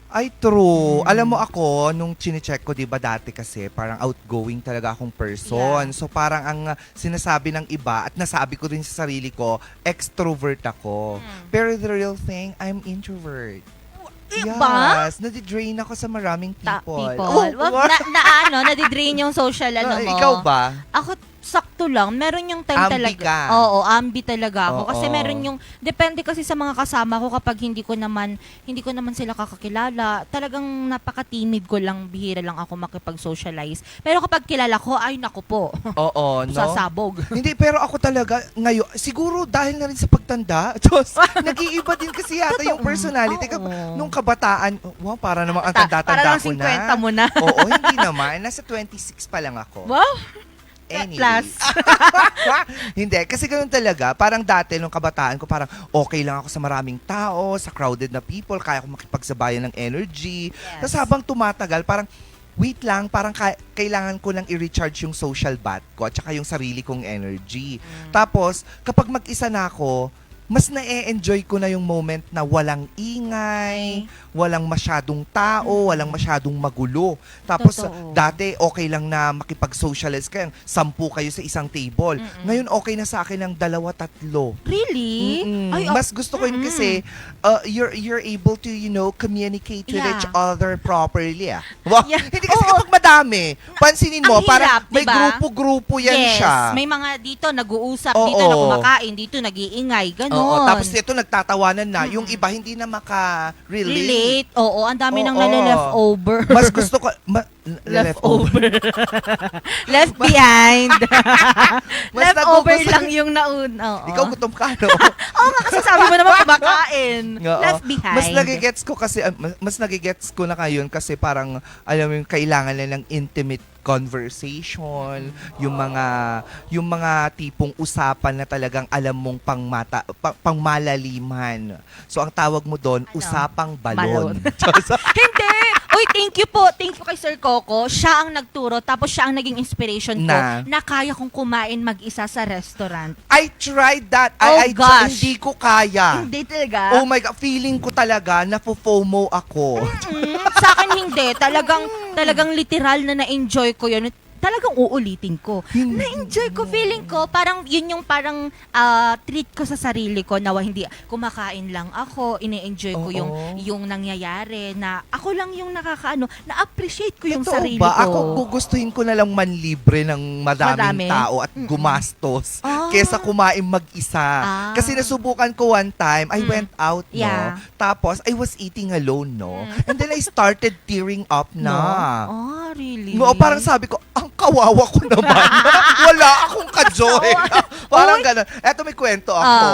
Ay, true. Alam mo ako, nung chinecheck ko, di ba dati kasi, parang outgoing talaga akong person. So parang ang sinasabi ng iba, at nasabi ko rin sa sarili ko, extrovert ako. Pero the real thing, I'm introvert.
Iba?
Yes, nadidrain ako sa maraming people.
Nadidrain yung social mo.
Ikaw ba?
Ako, sakto lang. Meron yung time
Ambi
talaga.
ka.
Oo, ambi talaga ako.
Oo.
Kasi meron yung, depende kasi sa mga kasama ko kapag hindi ko naman sila kakakilala. Talagang napaka-timid ko lang, bihira lang ako makipag-socialize. Pero kapag kilala ko, ay naku po.
Oo, no?
Sasabog.
Hindi, pero ako talaga, ngayon, siguro dahil na rin sa pagtanda, Diyos, nag-iiba din kasi yata yung personality. Nung kabataan, wow, para namang ang tanda-tanda ko na.
Para lang 50 mo na.
Oo, hindi naman. Nasa 26 pa lang ako.
Wow!
Anyways. Hindi, kasi ganun talaga. Parang dati, nung kabataan ko, parang okay lang ako sa maraming tao, sa crowded na people, kaya ko makipagsabayan ng energy. Tapos habang tumatagal, parang, wait lang, parang kailangan ko lang i-recharge yung social bat ko at saka yung sarili kong energy. Tapos, kapag mag-isa na ako, mas na-enjoy ko na yung moment na walang ingay, walang masyadong tao, walang masyadong magulo. Tapos, dati okay lang na makipag-socialize kayo, 10 kayo sa isang table. Ngayon, okay na sa akin ng 2-3.
Really? Ay,
Mas gusto ko yun kasi you're able to, communicate with each other properly. Wow. Hindi kasi kapag madami, pansinin mo,
Ang
parang
hirap,
may
diba?
grupo-grupo yan siya.
May mga dito nag-uusap, dito na kumakain, dito nag-iingay, gano'n.
Oo, tapos ito nagtatawanan na. Yung iba hindi na maka-relate.
Oo, ang dami nang nale-leftover.
Mas gusto ko...
leftover. Left behind. Leftover lang yung naun.
Ikaw gutom ka, no?
Oo nga, kasi sabi mo naman kumakain. Left behind.
Mas nagigets ko kasi, mas nagigets ko na ngayon kasi parang, alam mo yung kailangan na ng intimate conversation, yung mga tipong usapan na talagang alam mong pangmalaliman. So ang tawag mo doon, usapang balon.
Hindi! Uy, thank you po. Thank you kay Sir Coco. Siya ang nagturo, tapos siya ang naging inspiration ko na kaya kong kumain mag-isa sa restaurant.
I tried that.
Gosh.
Hindi ko kaya.
Hindi talaga?
Oh my God. Feeling ko talaga na FOMO ako.
Sa akin hindi. Talagang literal na na-enjoy ko yun. Talagang uulitin ko. Na-enjoy ko, feeling ko, parang yun yung parang treat ko sa sarili ko na hindi kumakain lang ako, ine-enjoy ko yung nangyayari na ako lang yung na-appreciate ko yung sarili ko.
Ako gugustuhin ko na lang manlibre ng madaming tao at gumastos kesa kumain mag-isa. Kasi nasubukan ko one time, I went out, no? Tapos, I was eating alone, no? And then I started tearing up na.
Oh, really?
No, parang sabi ko, ang kawawa ko naman. Wala akong ka-joy. Parang gano'n. Eto may kwento ako.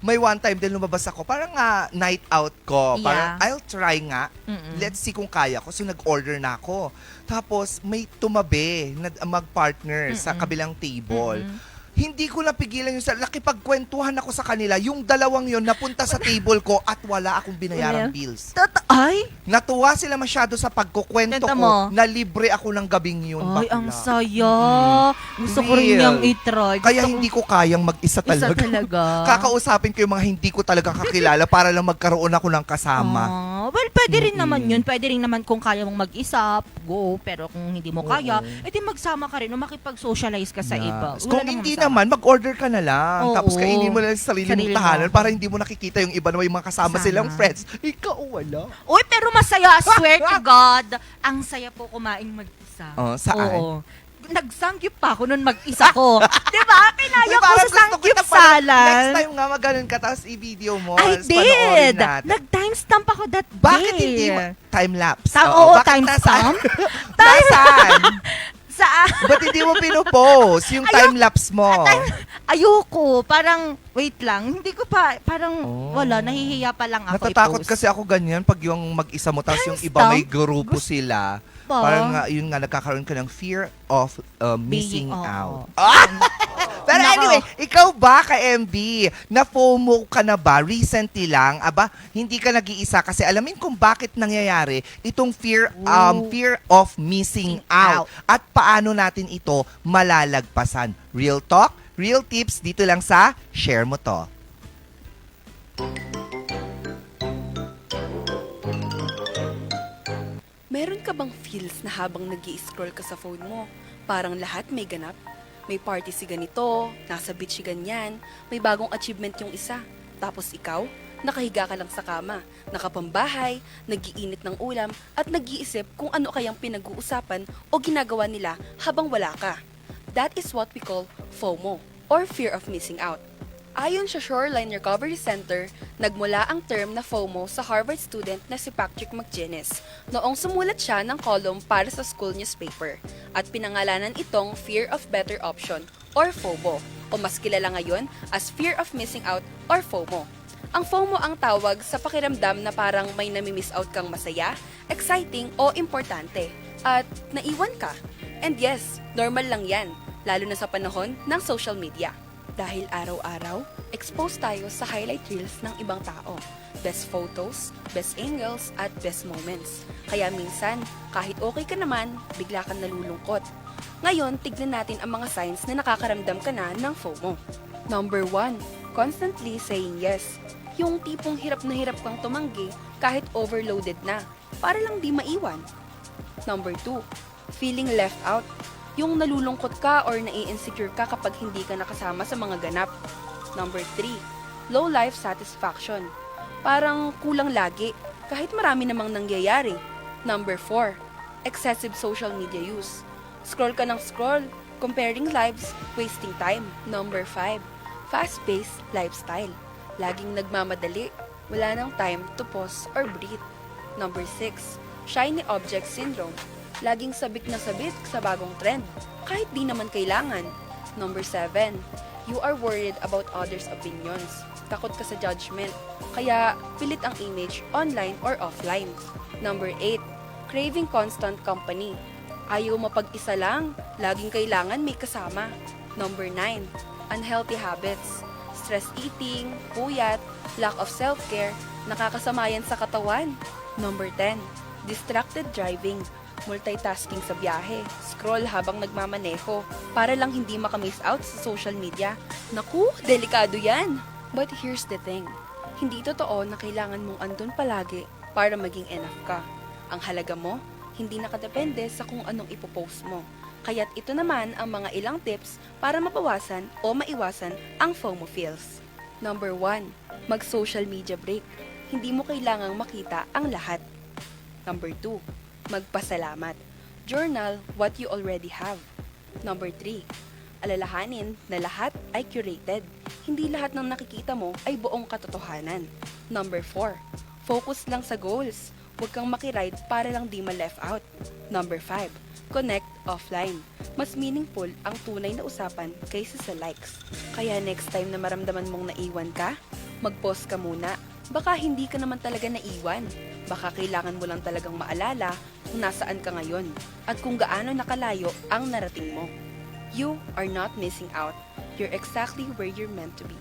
May one time din lumabas ako. Parang night out ko. Parang I'll try nga. Let's see kung kaya ko. So nag-order na ako. Tapos may tumabi na mag-partner sa kabilang table. Hindi ko napigilan yung nakipagkwentuhan ako sa kanila. Yung dalawang yon napunta sa table ko at wala akong binayarang bills.
Ay?
Natuwa sila masyado sa pagkukwento ko na libre ako ng gabing yun.
Ay, ang saya. Gusto ko rin niyang itry.
Kaya hindi ko kayang mag-isa talaga. Kakausapin ko yung mga hindi ko talaga kakilala para lang magkaroon ako ng kasama.
Well, pwede rin naman yun. Pwede rin naman kung kaya mong mag-isa, go. Pero kung hindi mo kaya, edi magsama ka rin o makipag-socialize ka sa iba.
Kung hindi naman, mag-order ka na lang. Tapos kainin mo na sa sarili mong tahanan para hindi mo nakikita yung iba na may mga kasama silang friends. Ikaw, wala.
Uy, pero masaya, I swear to God. Ang saya po kumain mag-isa.
Saan?
Oo. Nagsangyup pa ako nun mag-isa ko. Diba? Kinaya ko sa sangyup salad.
Next time nga maganon ka, tapos i-video mo.
I did! Nag-timestamp ako that day.
Bakit hindi mo? Time-lapse.
Oo, timestamp.
Nasaan?
Saan?
Ba't hindi mo pinupost yung time-lapse mo?
Ayoko. Parang, wait lang. Hindi ko pa, parang wala. Nahihiya pa lang ako
Natatakot
i-post.
kasi ako ganyan pag yung mag-isa mo, tapos yung iba may grupo sila. Parang yun nga, nagkakaroon ka ng fear of missing out. Pero anyway, ikaw ba ka-MB, na-FOMO ka na ba recently lang? Aba, hindi ka nag-iisa kasi alamin kung bakit nangyayari itong fear of missing out. At paano natin ito malalagpasan? Real talk, Real tips dito lang sa Share Mo To.
Meron ka bang feels na habang nag-i-scroll ka sa phone mo, parang lahat may ganap? May party si ganito, nasa beach si ganyan, may bagong achievement yung isa. Tapos ikaw, nakahiga ka lang sa kama, nakapambahay, nag-iinit ng ulam, at nag-iisip kung ano kayang pinag-uusapan o ginagawa nila habang wala ka. That is what we call FOMO, or fear of missing out. Ayon sa Shoreline Recovery Center, nagmula ang term na FOMO sa Harvard student na si Patrick McGinnis noong sumulat siya ng column para sa school newspaper at pinangalanan itong Fear of Better Option or FOBO o mas kilala ngayon as Fear of Missing Out or FOMO. Ang FOMO ang tawag sa pakiramdam na parang may nami-miss out kang masaya, exciting o importante at naiwan ka. And yes, normal lang yan, lalo na sa panahon ng social media. Dahil araw-araw, expose tayo sa highlight reels ng ibang tao. Best photos, best angles, at best moments. Kaya minsan, kahit okay ka naman, bigla kang nalulungkot. Ngayon, tignan natin ang mga signs na nakakaramdam ka na ng FOMO. Number 1, constantly saying yes. Yung tipong hirap na hirap kang tumanggi kahit overloaded na, para lang di maiwan. Number 2, feeling left out. Yung nalulungkot ka or nai-insecure ka kapag hindi ka nakasama sa mga ganap. Number 3, low life satisfaction. Parang kulang lagi, kahit marami namang nangyayari. Number 4, excessive social media use. Scroll ka ng scroll, comparing lives, wasting time. Number 5, fast-paced lifestyle. Laging nagmamadali, wala nang time to pause or breathe. Number 6, shiny object syndrome. Laging sabik na sabik sa bagong trend, kahit di naman kailangan. Number 7, you are worried about others' opinions. Takot ka sa judgment, kaya pilit ang image online or offline. Number 8, craving constant company. Ayaw mapag-isa lang, laging kailangan may kasama. Number 9, unhealthy habits. Stress eating, puyat, lack of self-care, nakakasamayan sa katawan. Number 10, distracted driving. Multitasking sa biyahe, scroll habang nagmamaneho, para lang hindi makamiss out sa social media. Naku, delikado yan! But here's the thing, hindi totoo na kailangan mong andun palagi para maging enough ka. Ang halaga mo, hindi nakadepende sa kung anong ipopost mo. Kaya't ito naman ang mga ilang tips para mabawasan o maiwasan ang FOMO feels. Number 1, mag-social media break. Hindi mo kailangang makita ang lahat. Number 2, magpasalamat. Journal what you already have. Number 3, alalahanin na lahat ay curated. Hindi lahat ng nakikita mo ay buong katotohanan. Number 4, focus lang sa goals. Huwag kang makiride para lang di ma-left out. Number 5, connect offline. Mas meaningful ang tunay na usapan kaysa sa likes. Kaya next time na maramdaman mong naiwan ka, mag-pause ka muna. Baka hindi ka naman talaga naiwan. Baka kailangan mo lang talagang maalala kung nasaan ka ngayon at kung gaano nakalayo ang narating mo. You are not missing out. You're exactly where you're meant to be.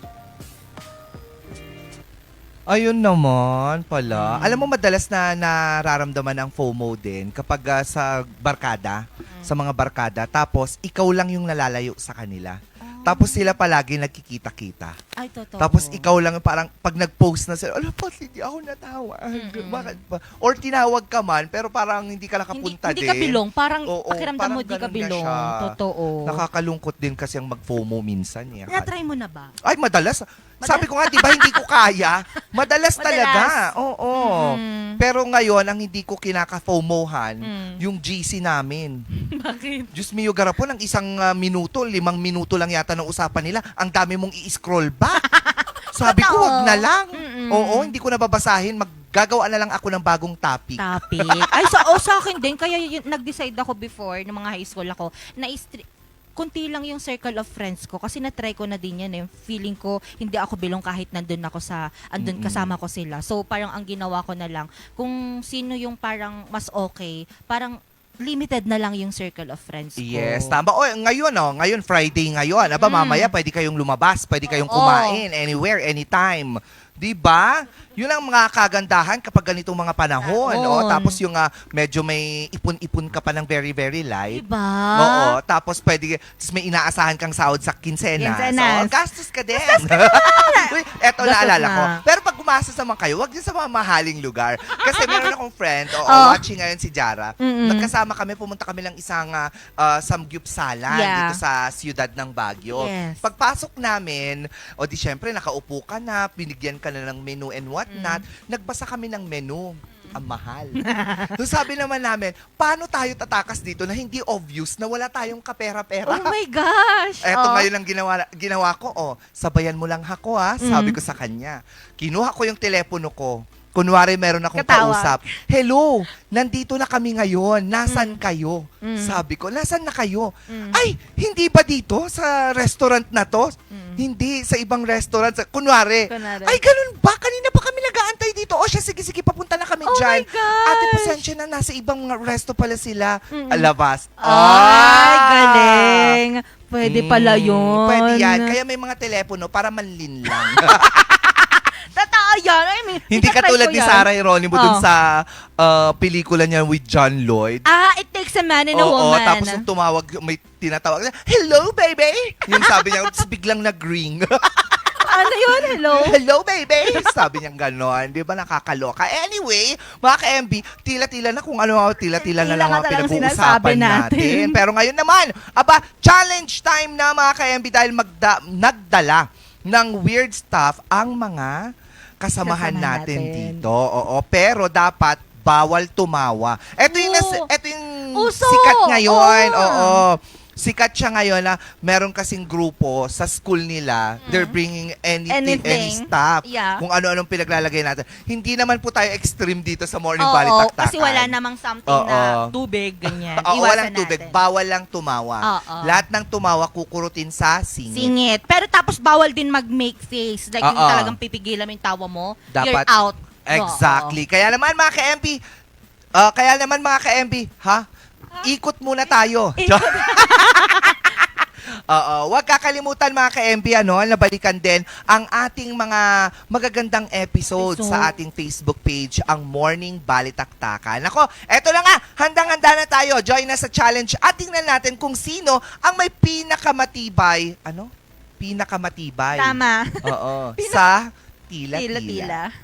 Ayun naman pala. Alam mo, madalas na nararamdaman ang FOMO din kapag sa barkada, sa mga barkada, tapos ikaw lang yung nalalayo sa kanila. Tapos sila palagi nagkikita-kita.
Ay, totoo.
Tapos ikaw lang parang pag nag-post na sila, alam po, hindi ako natawa. Bakit ba? Or tinawag ka man, pero parang hindi ka nakapunta
hindi
din.
Hindi ka bilong. Parang
Oo,
pakiramdam
parang
mo di ka
ganun na
bilong.
siya.
Totoo.
Nakakalungkot din kasi ang mag-FOMO minsan.
Na-try mo na ba?
Ay, madalas. Sabi ko nga, di ba hindi ko kaya? Madalas talaga. Oo. Pero ngayon, ang hindi ko kinaka-FOMOhan, yung GC namin.
Bakit?
Diyos mio, garapon, ang isang minuto, 5 minuto lang yata ng usapan nila, ang dami mong i-scroll back. Sabi ko, wag na lang. Oo, hindi ko nababasahin. Maggagawa na lang ako ng bagong topic.
Ay, sa akin din. Kaya nag-decide ako before, ng mga high school ako, na kunti lang yung circle of friends ko kasi na-try ko na din yan eh. Feeling ko hindi ako bilong kahit nandun ako andun kasama ko sila. So parang ang ginawa ko na lang, kung sino yung parang mas okay, parang limited na lang yung circle of friends ko.
Yes, tama. O, ngayon Friday ngayon. Aba, mamaya pwede kayong lumabas, pwede kayong kumain anywhere, anytime. 'Di ba? 'Yun ang mga kagandahan kapag ganitong mga panahon. Tapos yung medyo may ipon-ipon ka pa ng very very light.
Diba?
Oo, tapos may inaasahan kang sahod sa kinsenas.
Kinsenas.
So, gastos ka din. Uy, eto
Gastos
naalala
na.
ko. Pero pag gumastos naman kayo, wag din sa mga mahaling lugar. Kasi meron akong friend, watching ngayon si Jara. Nagkasama kami, pumunta kami lang isang samgyupsalan dito sa siyudad ng Baguio.
Yes.
Pagpasok namin, o di syempre nakaupo ka na, binigyan ka na ng menu and whatnot, nagbasa kami ng menu. Ang mahal. So sabi naman namin, paano tayo tatakas dito na hindi obvious na wala tayong kapera-pera?
Oh my gosh!
Eto ngayon ang ginawa ko, sabayan mo lang ako sabi ko sa kanya. Kinuha ko yung telepono ko. Kunwari meron akong kausap. Hello, nandito na kami ngayon. Nasaan kayo? Sabi ko, nasaan na kayo? Ay, hindi ba dito sa restaurant na to? Hindi, sa ibang restaurant. Kunwari, ay ganun ba? Kanina pa kami nag-aantay dito. O siya, sige, papunta na kami dyan.
my gosh!
Ate, pasensya na, nasa ibang resto pala sila. Alabas.
Ay, galing. Pwede pala yun.
Pwede yan. Kaya may mga telepono para manlin lang.
Totoo yan. I mean,
Hindi katulad ni Sarah Geronimo dun sa pelikula niya with John Lloyd.
It takes a man and a
Oo,
woman.
tapos yung tumawag, may tinatawag niya, hello, baby! Yung sabi niya, tapos biglang nag-ring.
Ano yun? Hello?
Hello, baby! Sabi niya gano'n. Di ba nakakaloka? Anyway, mga ka-MB, tila-tila na kung ano, tila-tila na lang ang pinag-uusapan natin. Pero ngayon naman, challenge time na mga ka-MB dahil nagdala ng weird stuff ang mga kasamahan natin dito. Oo, pero dapat bawal tumawa. Ito yung sikat ngayon. Oo. Sikat siya ngayon na meron kasing grupo sa school nila. They're bringing any stuff.
Yeah.
Kung ano-anong pinaglalagay natin. Hindi naman po tayo extreme dito sa Morning Balitaktakan.
Kasi wala namang something na tubig, ganyan.
Oo, walang
Iwasan
tubig.
natin.
Bawal lang tumawa. Lahat ng tumawa kukurutin sa singit.
Pero tapos bawal din mag-make face. Like yung talagang pipigilan mo yung tawa mo. You're
Dapat,
out.
Exactly. Kaya naman mga ka-MB, ikot muna tayo. Huwag kakalimutan mga ka-MB, na balikan din ang ating mga magagandang episodes sa ating Facebook page, ang Morning Balitaktakan. Ako, eto na nga, handang-handa na tayo. Join na sa challenge at tingnan natin kung sino ang may pinakamatibay. Pinakamatibay.
Tama.
Oo. Sa tila-tila.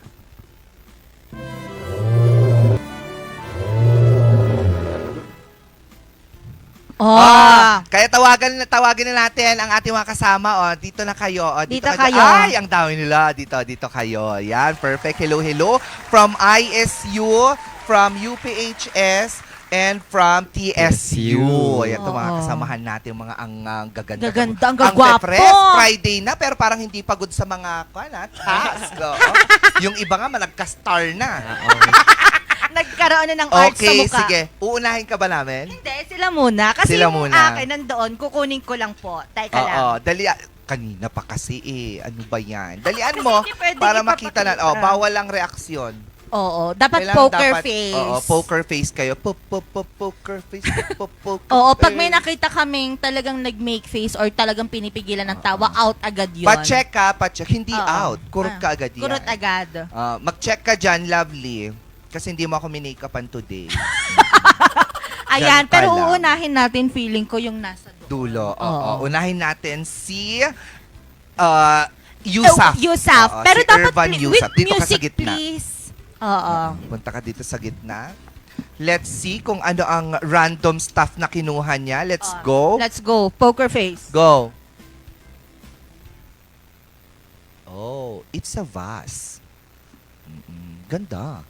Kaya tawagin na natin ang ating mga kasama. Dito na kayo. Dito kayo. Ay, ang dami nila. Dito kayo. Yan, perfect. Hello. From ISU, from UPHS, and from TSU. Ayan, ito mga kasamahan natin, mga ang gaganda.
Ang gagwapo.
Friday na, pero parang hindi pagod sa mga task. Yung iba nga, malagka-star na.
Nagkaroon na ng art sa mukha.
Okay, sige. Uunahin ka ba namin?
Hindi, sila muna. Kasi
Sila
yung
muna.
akin nandoon, kukunin ko lang po. Teka lang.
Kanina pa kasi Ano ba yan? Dalian mo
hindi pwede
para makita na.
ipapakita.
Bawal lang reaksyon.
Oo, dapat
Kailangan
poker face.
Oo, poker face kayo. Poker face. Poker
Oo, pag
face.
may nakita kaming talagang nag-make face or talagang pinipigilan ng tawa, out agad yun.
Pa-check ka, Hindi
Oo.
out. Kurot ka agad yan.
Kurot agad.
Mag-check ka dyan, lovely. Kasi hindi mo ako minake-upan today.
Ayan,
Yan
pero
pala.
uunahin natin, feeling ko yung nasa
Dulo.
Oo.
Unahin natin si Yusaf.
Yusaf.
Oo,
Pero
si
dapat
Irvan
with
Yusaf. Dito ka sa
music,
gitna.
please. Oo.
Punta ka dito sa gitna. Let's see kung ano ang random stuff na kinuha niya. Let's go.
Let's go. Poker face.
Go. Oh, it's a vase. Ganda.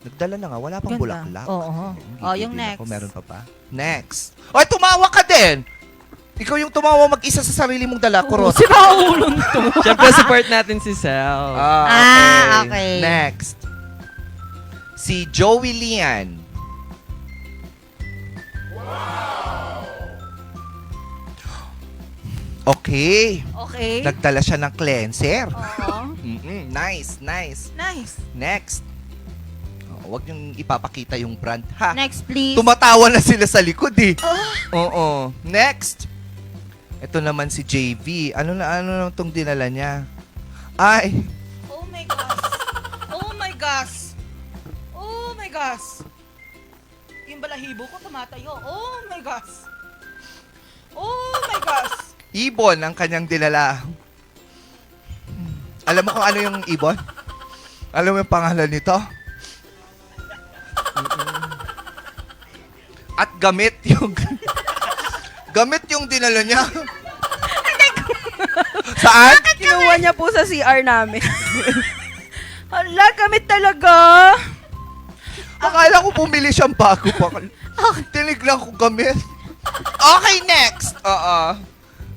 Nagdala na nga. Wala pang
Ganda.
bulaklak.
Oo. Yung next.
Meron pa ba? Next. Oy, tumawa ka din! Ikaw yung tumawa mag-isa sa sarili mong dala. Kurot.
Si Paulong to.
Siyempre, support natin si Sel.
Okay.
Next. Si Joey Lian. Okay. Nagdala siya ng cleanser.
Oo.
Nice.
Nice.
Next. Wag yung ipapakita yung brand, ha?
Next, please.
Tumatawa na sila sa likod, eh. Oo. Next. Ito naman si JV. Ano na itong dinala niya? Ay.
Oh my gosh. Oh my gosh. Oh my gosh. Yung balahibo ko tumatayo. Oh my gosh. Oh my gosh.
Ibon ang kanyang dinala. Alam mo kung ano yung ibon? Alam mo yung pangalan nito? At gamit yung dinala niya. Saan?
Kinuha niya po sa CR namin. Hala, gamit talaga.
Akala ko bumili siyang bago pa. Tinignan ko gamit. Okay, next. Oo.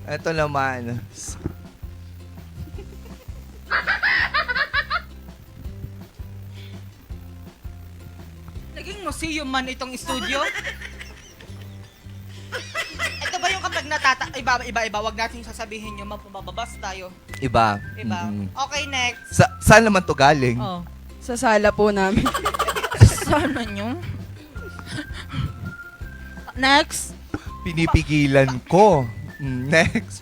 Ito naman.
Naging museum man itong studio. Ito ba yung kapag iba, wag natin sasabihin yung mapababas tayo.
Iba.
Iba. Okay, next.
Saan naman to galing?
Sa sala po namin. Sana nyo?
Next.
Pinipigilan ko. Next.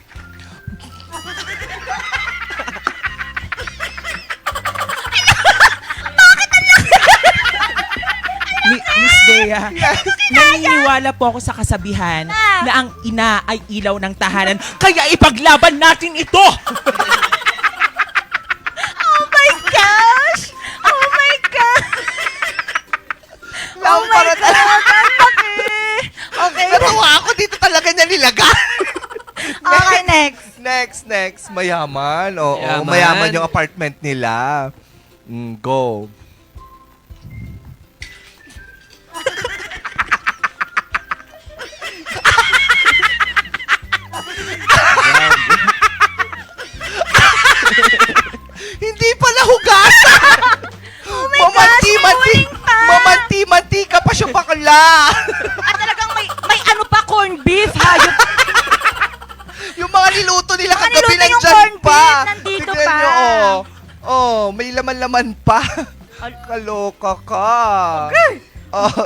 Miss Bea, naniniwala po ako sa kasabihan na ang ina ay ilaw ng tahanan, kaya ipaglaban natin ito!
Oh my gosh! Oh my God!
Oh my God!
Okay.
Natawa ako dito talaga niya nilagay.
Okay, next.
Next. Mayaman. Oo,
Mayaman.
mayaman yung apartment nila. Go. Hindi pala hugasan!
Oh my gosh,
Mamanti ka pa siya bakla!
At talagang may ano pa, corn beef, hayop.
Yung mga niluto nila kagabi
niluto yung
nandyan
corned
pa.
beef, nandito
Tignan
pa.
nyo, may laman-laman pa. Kaloka ka.
Okay.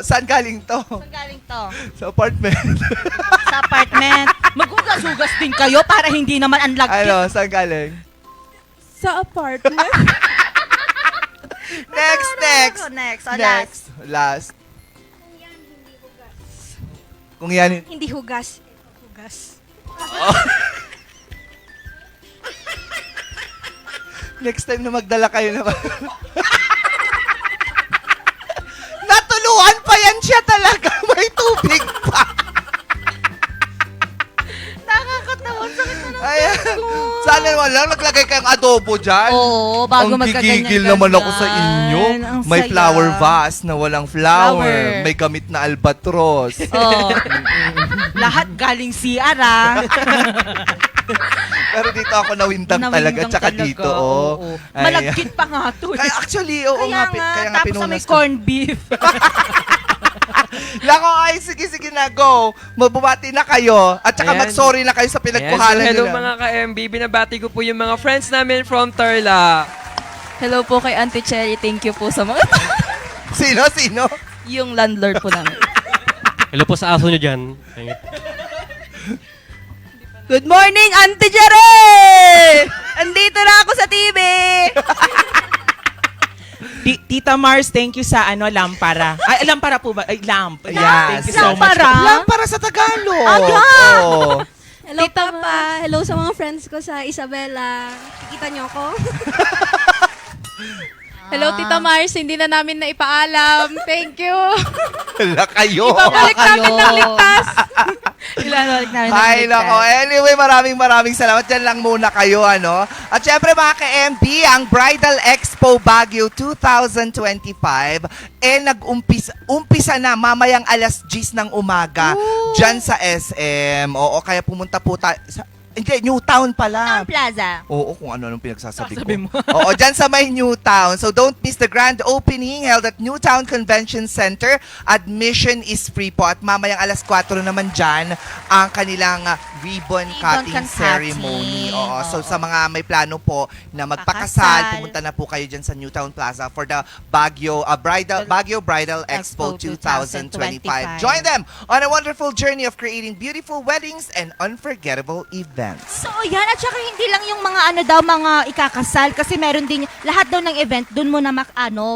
Saan galing to?
Saan galing to?
Sa apartment.
Sa apartment.
Maghugas-hugas din kayo para hindi naman ang lagkit.
Saan galing?
Sa apartment.
Next. Last. Kung yan,
Hindi hugas. Hugas.
next time na magdala kayo naman. Natuluan pa yan siya talaga. May tubig pa.
Nakakatawa. Sakit na ng
Ayan. Sana naman lang naglagay kayong adobo dyan.
Oo, bago
Ang
magkaganyan-ganyan.
gigigil naman ako sa inyo.
Ang
May
saya.
flower vase na walang flower.
Flower.
May gamit na albatros.
Oh.
Lahat galing CR, ah.
Pero dito ako nawindang talaga. Tsaka dito,
Oo.
Ayan.
Malagkit pa nga to.
Kaya actually, oo
Kaya
nga.
nga,
Kaya nga
tapos sa may
pinunas ko.
corned beef.
Lako, ay, sige na, go. Mabubati na kayo. At saka
Ayan.
mag-sorry na kayo sa pinagkuhalan
Hello
nila.
mga ka-MB, binabati ko po yung mga friends namin from Tarlac.
Hello po kay Auntie Cherry. Thank you po sa mga...
Sino?
Yung landlord po namin.
Hello po sa aso nyo dyan.
Good morning, Auntie Jerry! Andito na ako sa TV!
Tita Mars, thank you sa lampara. Ay, lampara po ba? Ay, lamp.
Yes.
Thank you so much.
Lampara sa Tagalog. Oo.
Hello Papa. Hello sa mga friends ko sa Isabela. Kikita niyo ako? Hello Tita Mars, hindi na namin na ipaalam. Thank you.
Hala kayo.
Ibabalik namin ng ligtas.
Ibabalik namin ng
Ay,
ligtas.
nako. Anyway, maraming salamat. Diyan lang muna kayo, ano. At syempre, mga ka-MB, ang Bridal Expo Baguio 2025, nag-umpisa na mamayang alas 10 ng umaga dyan sa SM. Oo, kaya pumunta po tayo sa Hindi, Newtown pala.
Town Plaza.
Oo, kung ano-anong pinagsasabi
Sabi
ko.
mo.
Oo, dyan sa may Newtown. So don't miss the grand opening held at Newtown Convention Center. Admission is free po. At mamayang alas 4 naman dyan ang kanilang ribbon cutting ceremony. Oo, so sa mga may plano po na magpakasal, pumunta na po kayo dyan sa Newtown Plaza for the Baguio Bridal Expo 2025. Join them on a wonderful journey of creating beautiful weddings and unforgettable events.
So yan, at saka hindi lang yung mga mga ikakasal, kasi meron din lahat daw ng event, dun mo na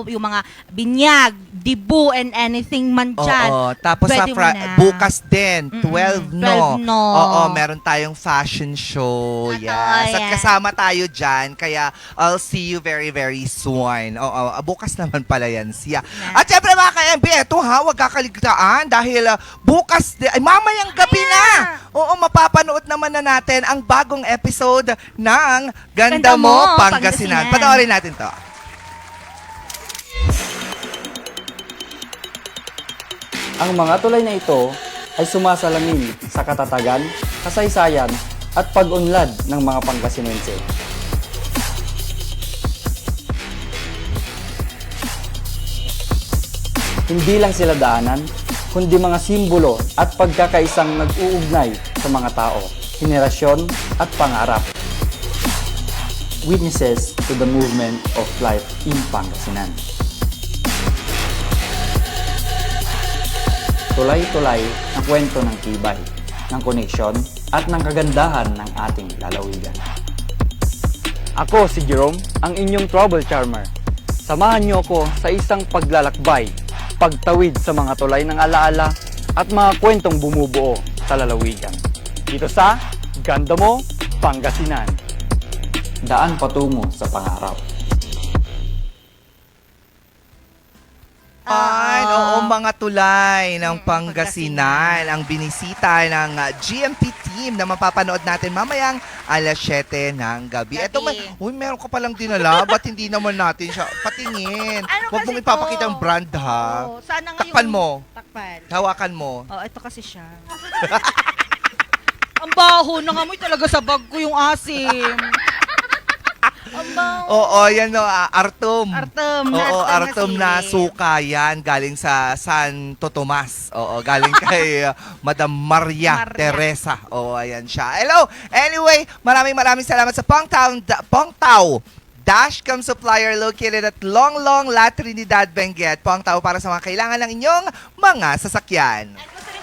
yung mga binyag, dibu, and anything man dyan.
Oo, tapos
Pwede
sa
mo na.
bukas din, 12 no.
12 no.
Oo, meron tayong fashion show. Yes. At
yan.
kasama tayo dyan, kaya I'll see you very, very soon. Oo, bukas naman pala yan siya. At syempre mga ka-MB, eto ha, huwag kakaligtaan dahil bukas, mamayang gabi na. Oo, mapapanood naman na natin ang bagong episode ng Ganda Mo, Pangasinan. Panoorin natin to.
Ang mga tulay na ito ay sumasalamin sa katatagan, kasaysayan at pag-unlad ng mga Pangasinense. Hindi lang sila daanan, kundi mga simbolo at pagkakaisang nag-uugnay sa mga tao, henerasyon at pangarap. Witnesses to the movement of life in Pangasinan. Tulay-tulay ng kwento ng tibay, ng koneksyon at ng kagandahan ng ating lalawigan. Ako si Jerome, ang inyong trouble charmer. Samahan niyo ako sa isang paglalakbay, pagtawid sa mga tulay ng alaala at mga kwentong bumubuo sa lalawigan. Dito sa Ganda Mo, Pangasinan. Daan patungo sa pangarap.
Ay, oo, mga tulay ng Pangasinan ang binisita ng GMP team na mapapanood natin mamayang alas 7 ng gabi. Eto, meron ka palang dinala, ba't hindi naman natin siya patingin? Huwag mong ipapakita ang brand, ha?
Sana nga
Takpan mo.
Takpan.
Hawakan mo.
Oh, ito kasi siya.
Ang baho, nangamoy talaga sa bag ko yung asim.
Oo, yan no, Artom.
Artom.
Oo, Artom na suka yan, galing sa Santo Tomas. Oo, galing kay Madam Maria Teresa. Oo, ayan siya. Hello! Anyway, maraming salamat sa Pongtao Dashcam Supplier located at Longlong, La Trinidad, Benguet. Pongtao para sa mga kailangan ng inyong mga sasakyan.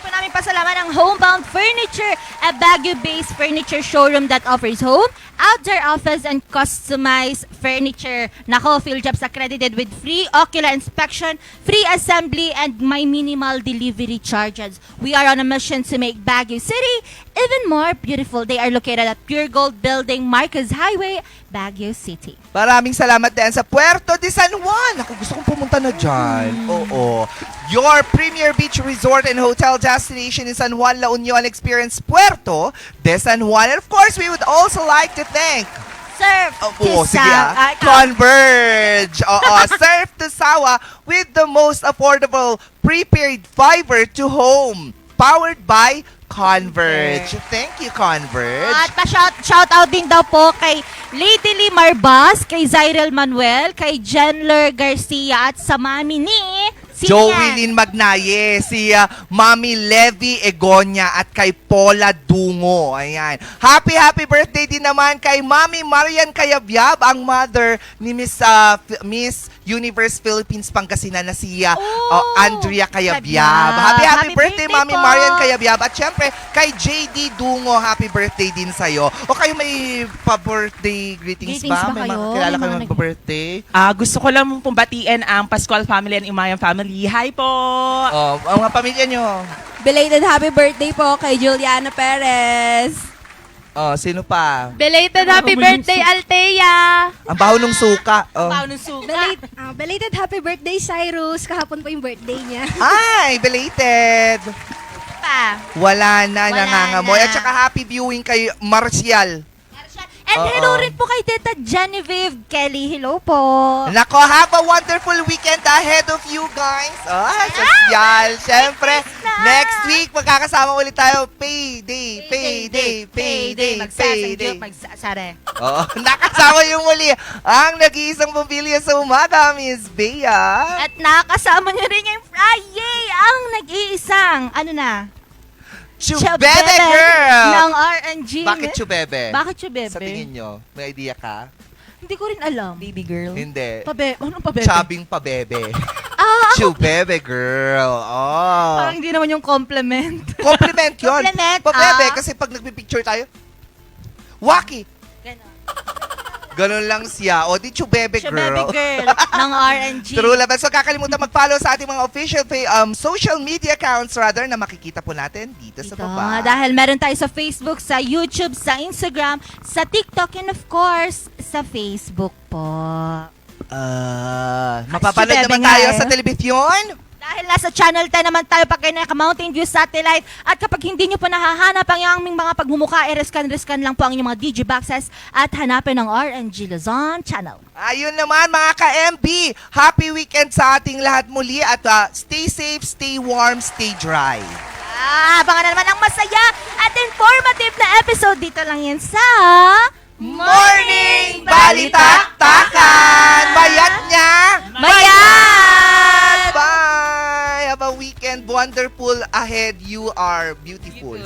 Namin pasalamat ang Homebound Furniture, a Baguio-based furniture showroom that offers home, outdoor office, and customized furniture. Nako, field jobs accredited with free ocular inspection, free assembly, and my minimal delivery charges. We are on a mission to make Baguio City even more beautiful. They are located at Pure Gold Building, Marcos Highway, Baguio City.
Maraming salamat din sa Puerto de San Juan. Ako, gusto kong pumunta na dyan. Oo. Your premier beach resort and hotel destination in San Juan, La Union Experience Puerto de San Juan. And of course, we would also like to thank
Surf to
Sawa. Converge. Surf to Sawa with the most affordable prepaid fiber to home. Powered by Converge. Thank you, Converge.
At pa-shout out din daw po kay Lady Lee Marbas, kay Zyrel Manuel, kay Jenler Garcia, at sa mami ni
Joelyn Magnaye, si Mami Levy Egonia, at kay Paula Dungo. Ayan. Happy birthday din naman kay Mami Marian Cayabyab, ang mother ni Miss Universe Philippines Pangasinan na si Andrea Cayabyab. Happy birthday, Mami Marian Cayabyab. At syempre, kay JD Dungo, happy birthday din sa'yo. O kayo may pa-birthday greetings ba? May mga kilala kayo mag-birthday?
Gusto ko lang pong batiin ang Pascual family and Imayan family. Hi po!
Ang mga pamilya nyo.
Belated happy birthday po kay Juliana Perez.
Sino pa?
Belated happy birthday, Althea.
Ang baho ng suka.
Belated happy birthday, Cyrus. Kahapon po yung birthday niya.
Ay, belated. Wala na, nangangamoy.
na.
At saka happy viewing kay Marcial.
And hello rin po kay Tita Genevieve Kelly. Hello po.
Nako, have a wonderful weekend ahead of you guys. Sosyal. Siyempre, next week magkakasama ulit tayo. Payday.
Magsasare.
Oo, nakasama yung muli ang nag-iisang pamilya sa umaga, Miss Bea.
At nakasama niyo rin yung Friday, ang nag-iisang, ano na?
Chubebe girl!
Ng RNG.
Bakit Chubebe?
Bakit Chubebe?
Sa tingin nyo, may idea ka?
Hindi ko rin alam.
Baby girl.
Hindi.
Anong pabebe?
Chabing pabebe. Chubebe girl. Oh.
Parang hindi naman yung compliment.
Compliment yun.
Compliment,
Pabebe, kasi pag nagpipicture tayo, waki. Ganon lang siya. O, di Chubebe girl.
Chubebe girl ng RNG.
True love. So, kakalimutan mag-follow sa ating mga official social media accounts na makikita po natin dito sa baba.
Dahil meron tayo sa Facebook, sa YouTube, sa Instagram, sa TikTok, and of course, sa Facebook po.
Mapapanood naman tayo sa telebisyon.
Dahil nasa Channel 10 naman tayo pag kayo naka-Mountain View Satellite. At kapag hindi nyo pa nahahanap ang aming mga pagmumukha, rescan lang po ang inyong mga digiboxes at hanapin ang RNG Luzon Channel.
Ayun naman mga ka-MB, happy weekend sa ating lahat muli at stay safe, stay warm, stay dry.
Abangan na naman ang masaya at informative na episode dito lang yan sa
Morning Balitaktakan! Mayat niya!
Mayat!
Bye! Have a weekend wonderful ahead. You are beautiful.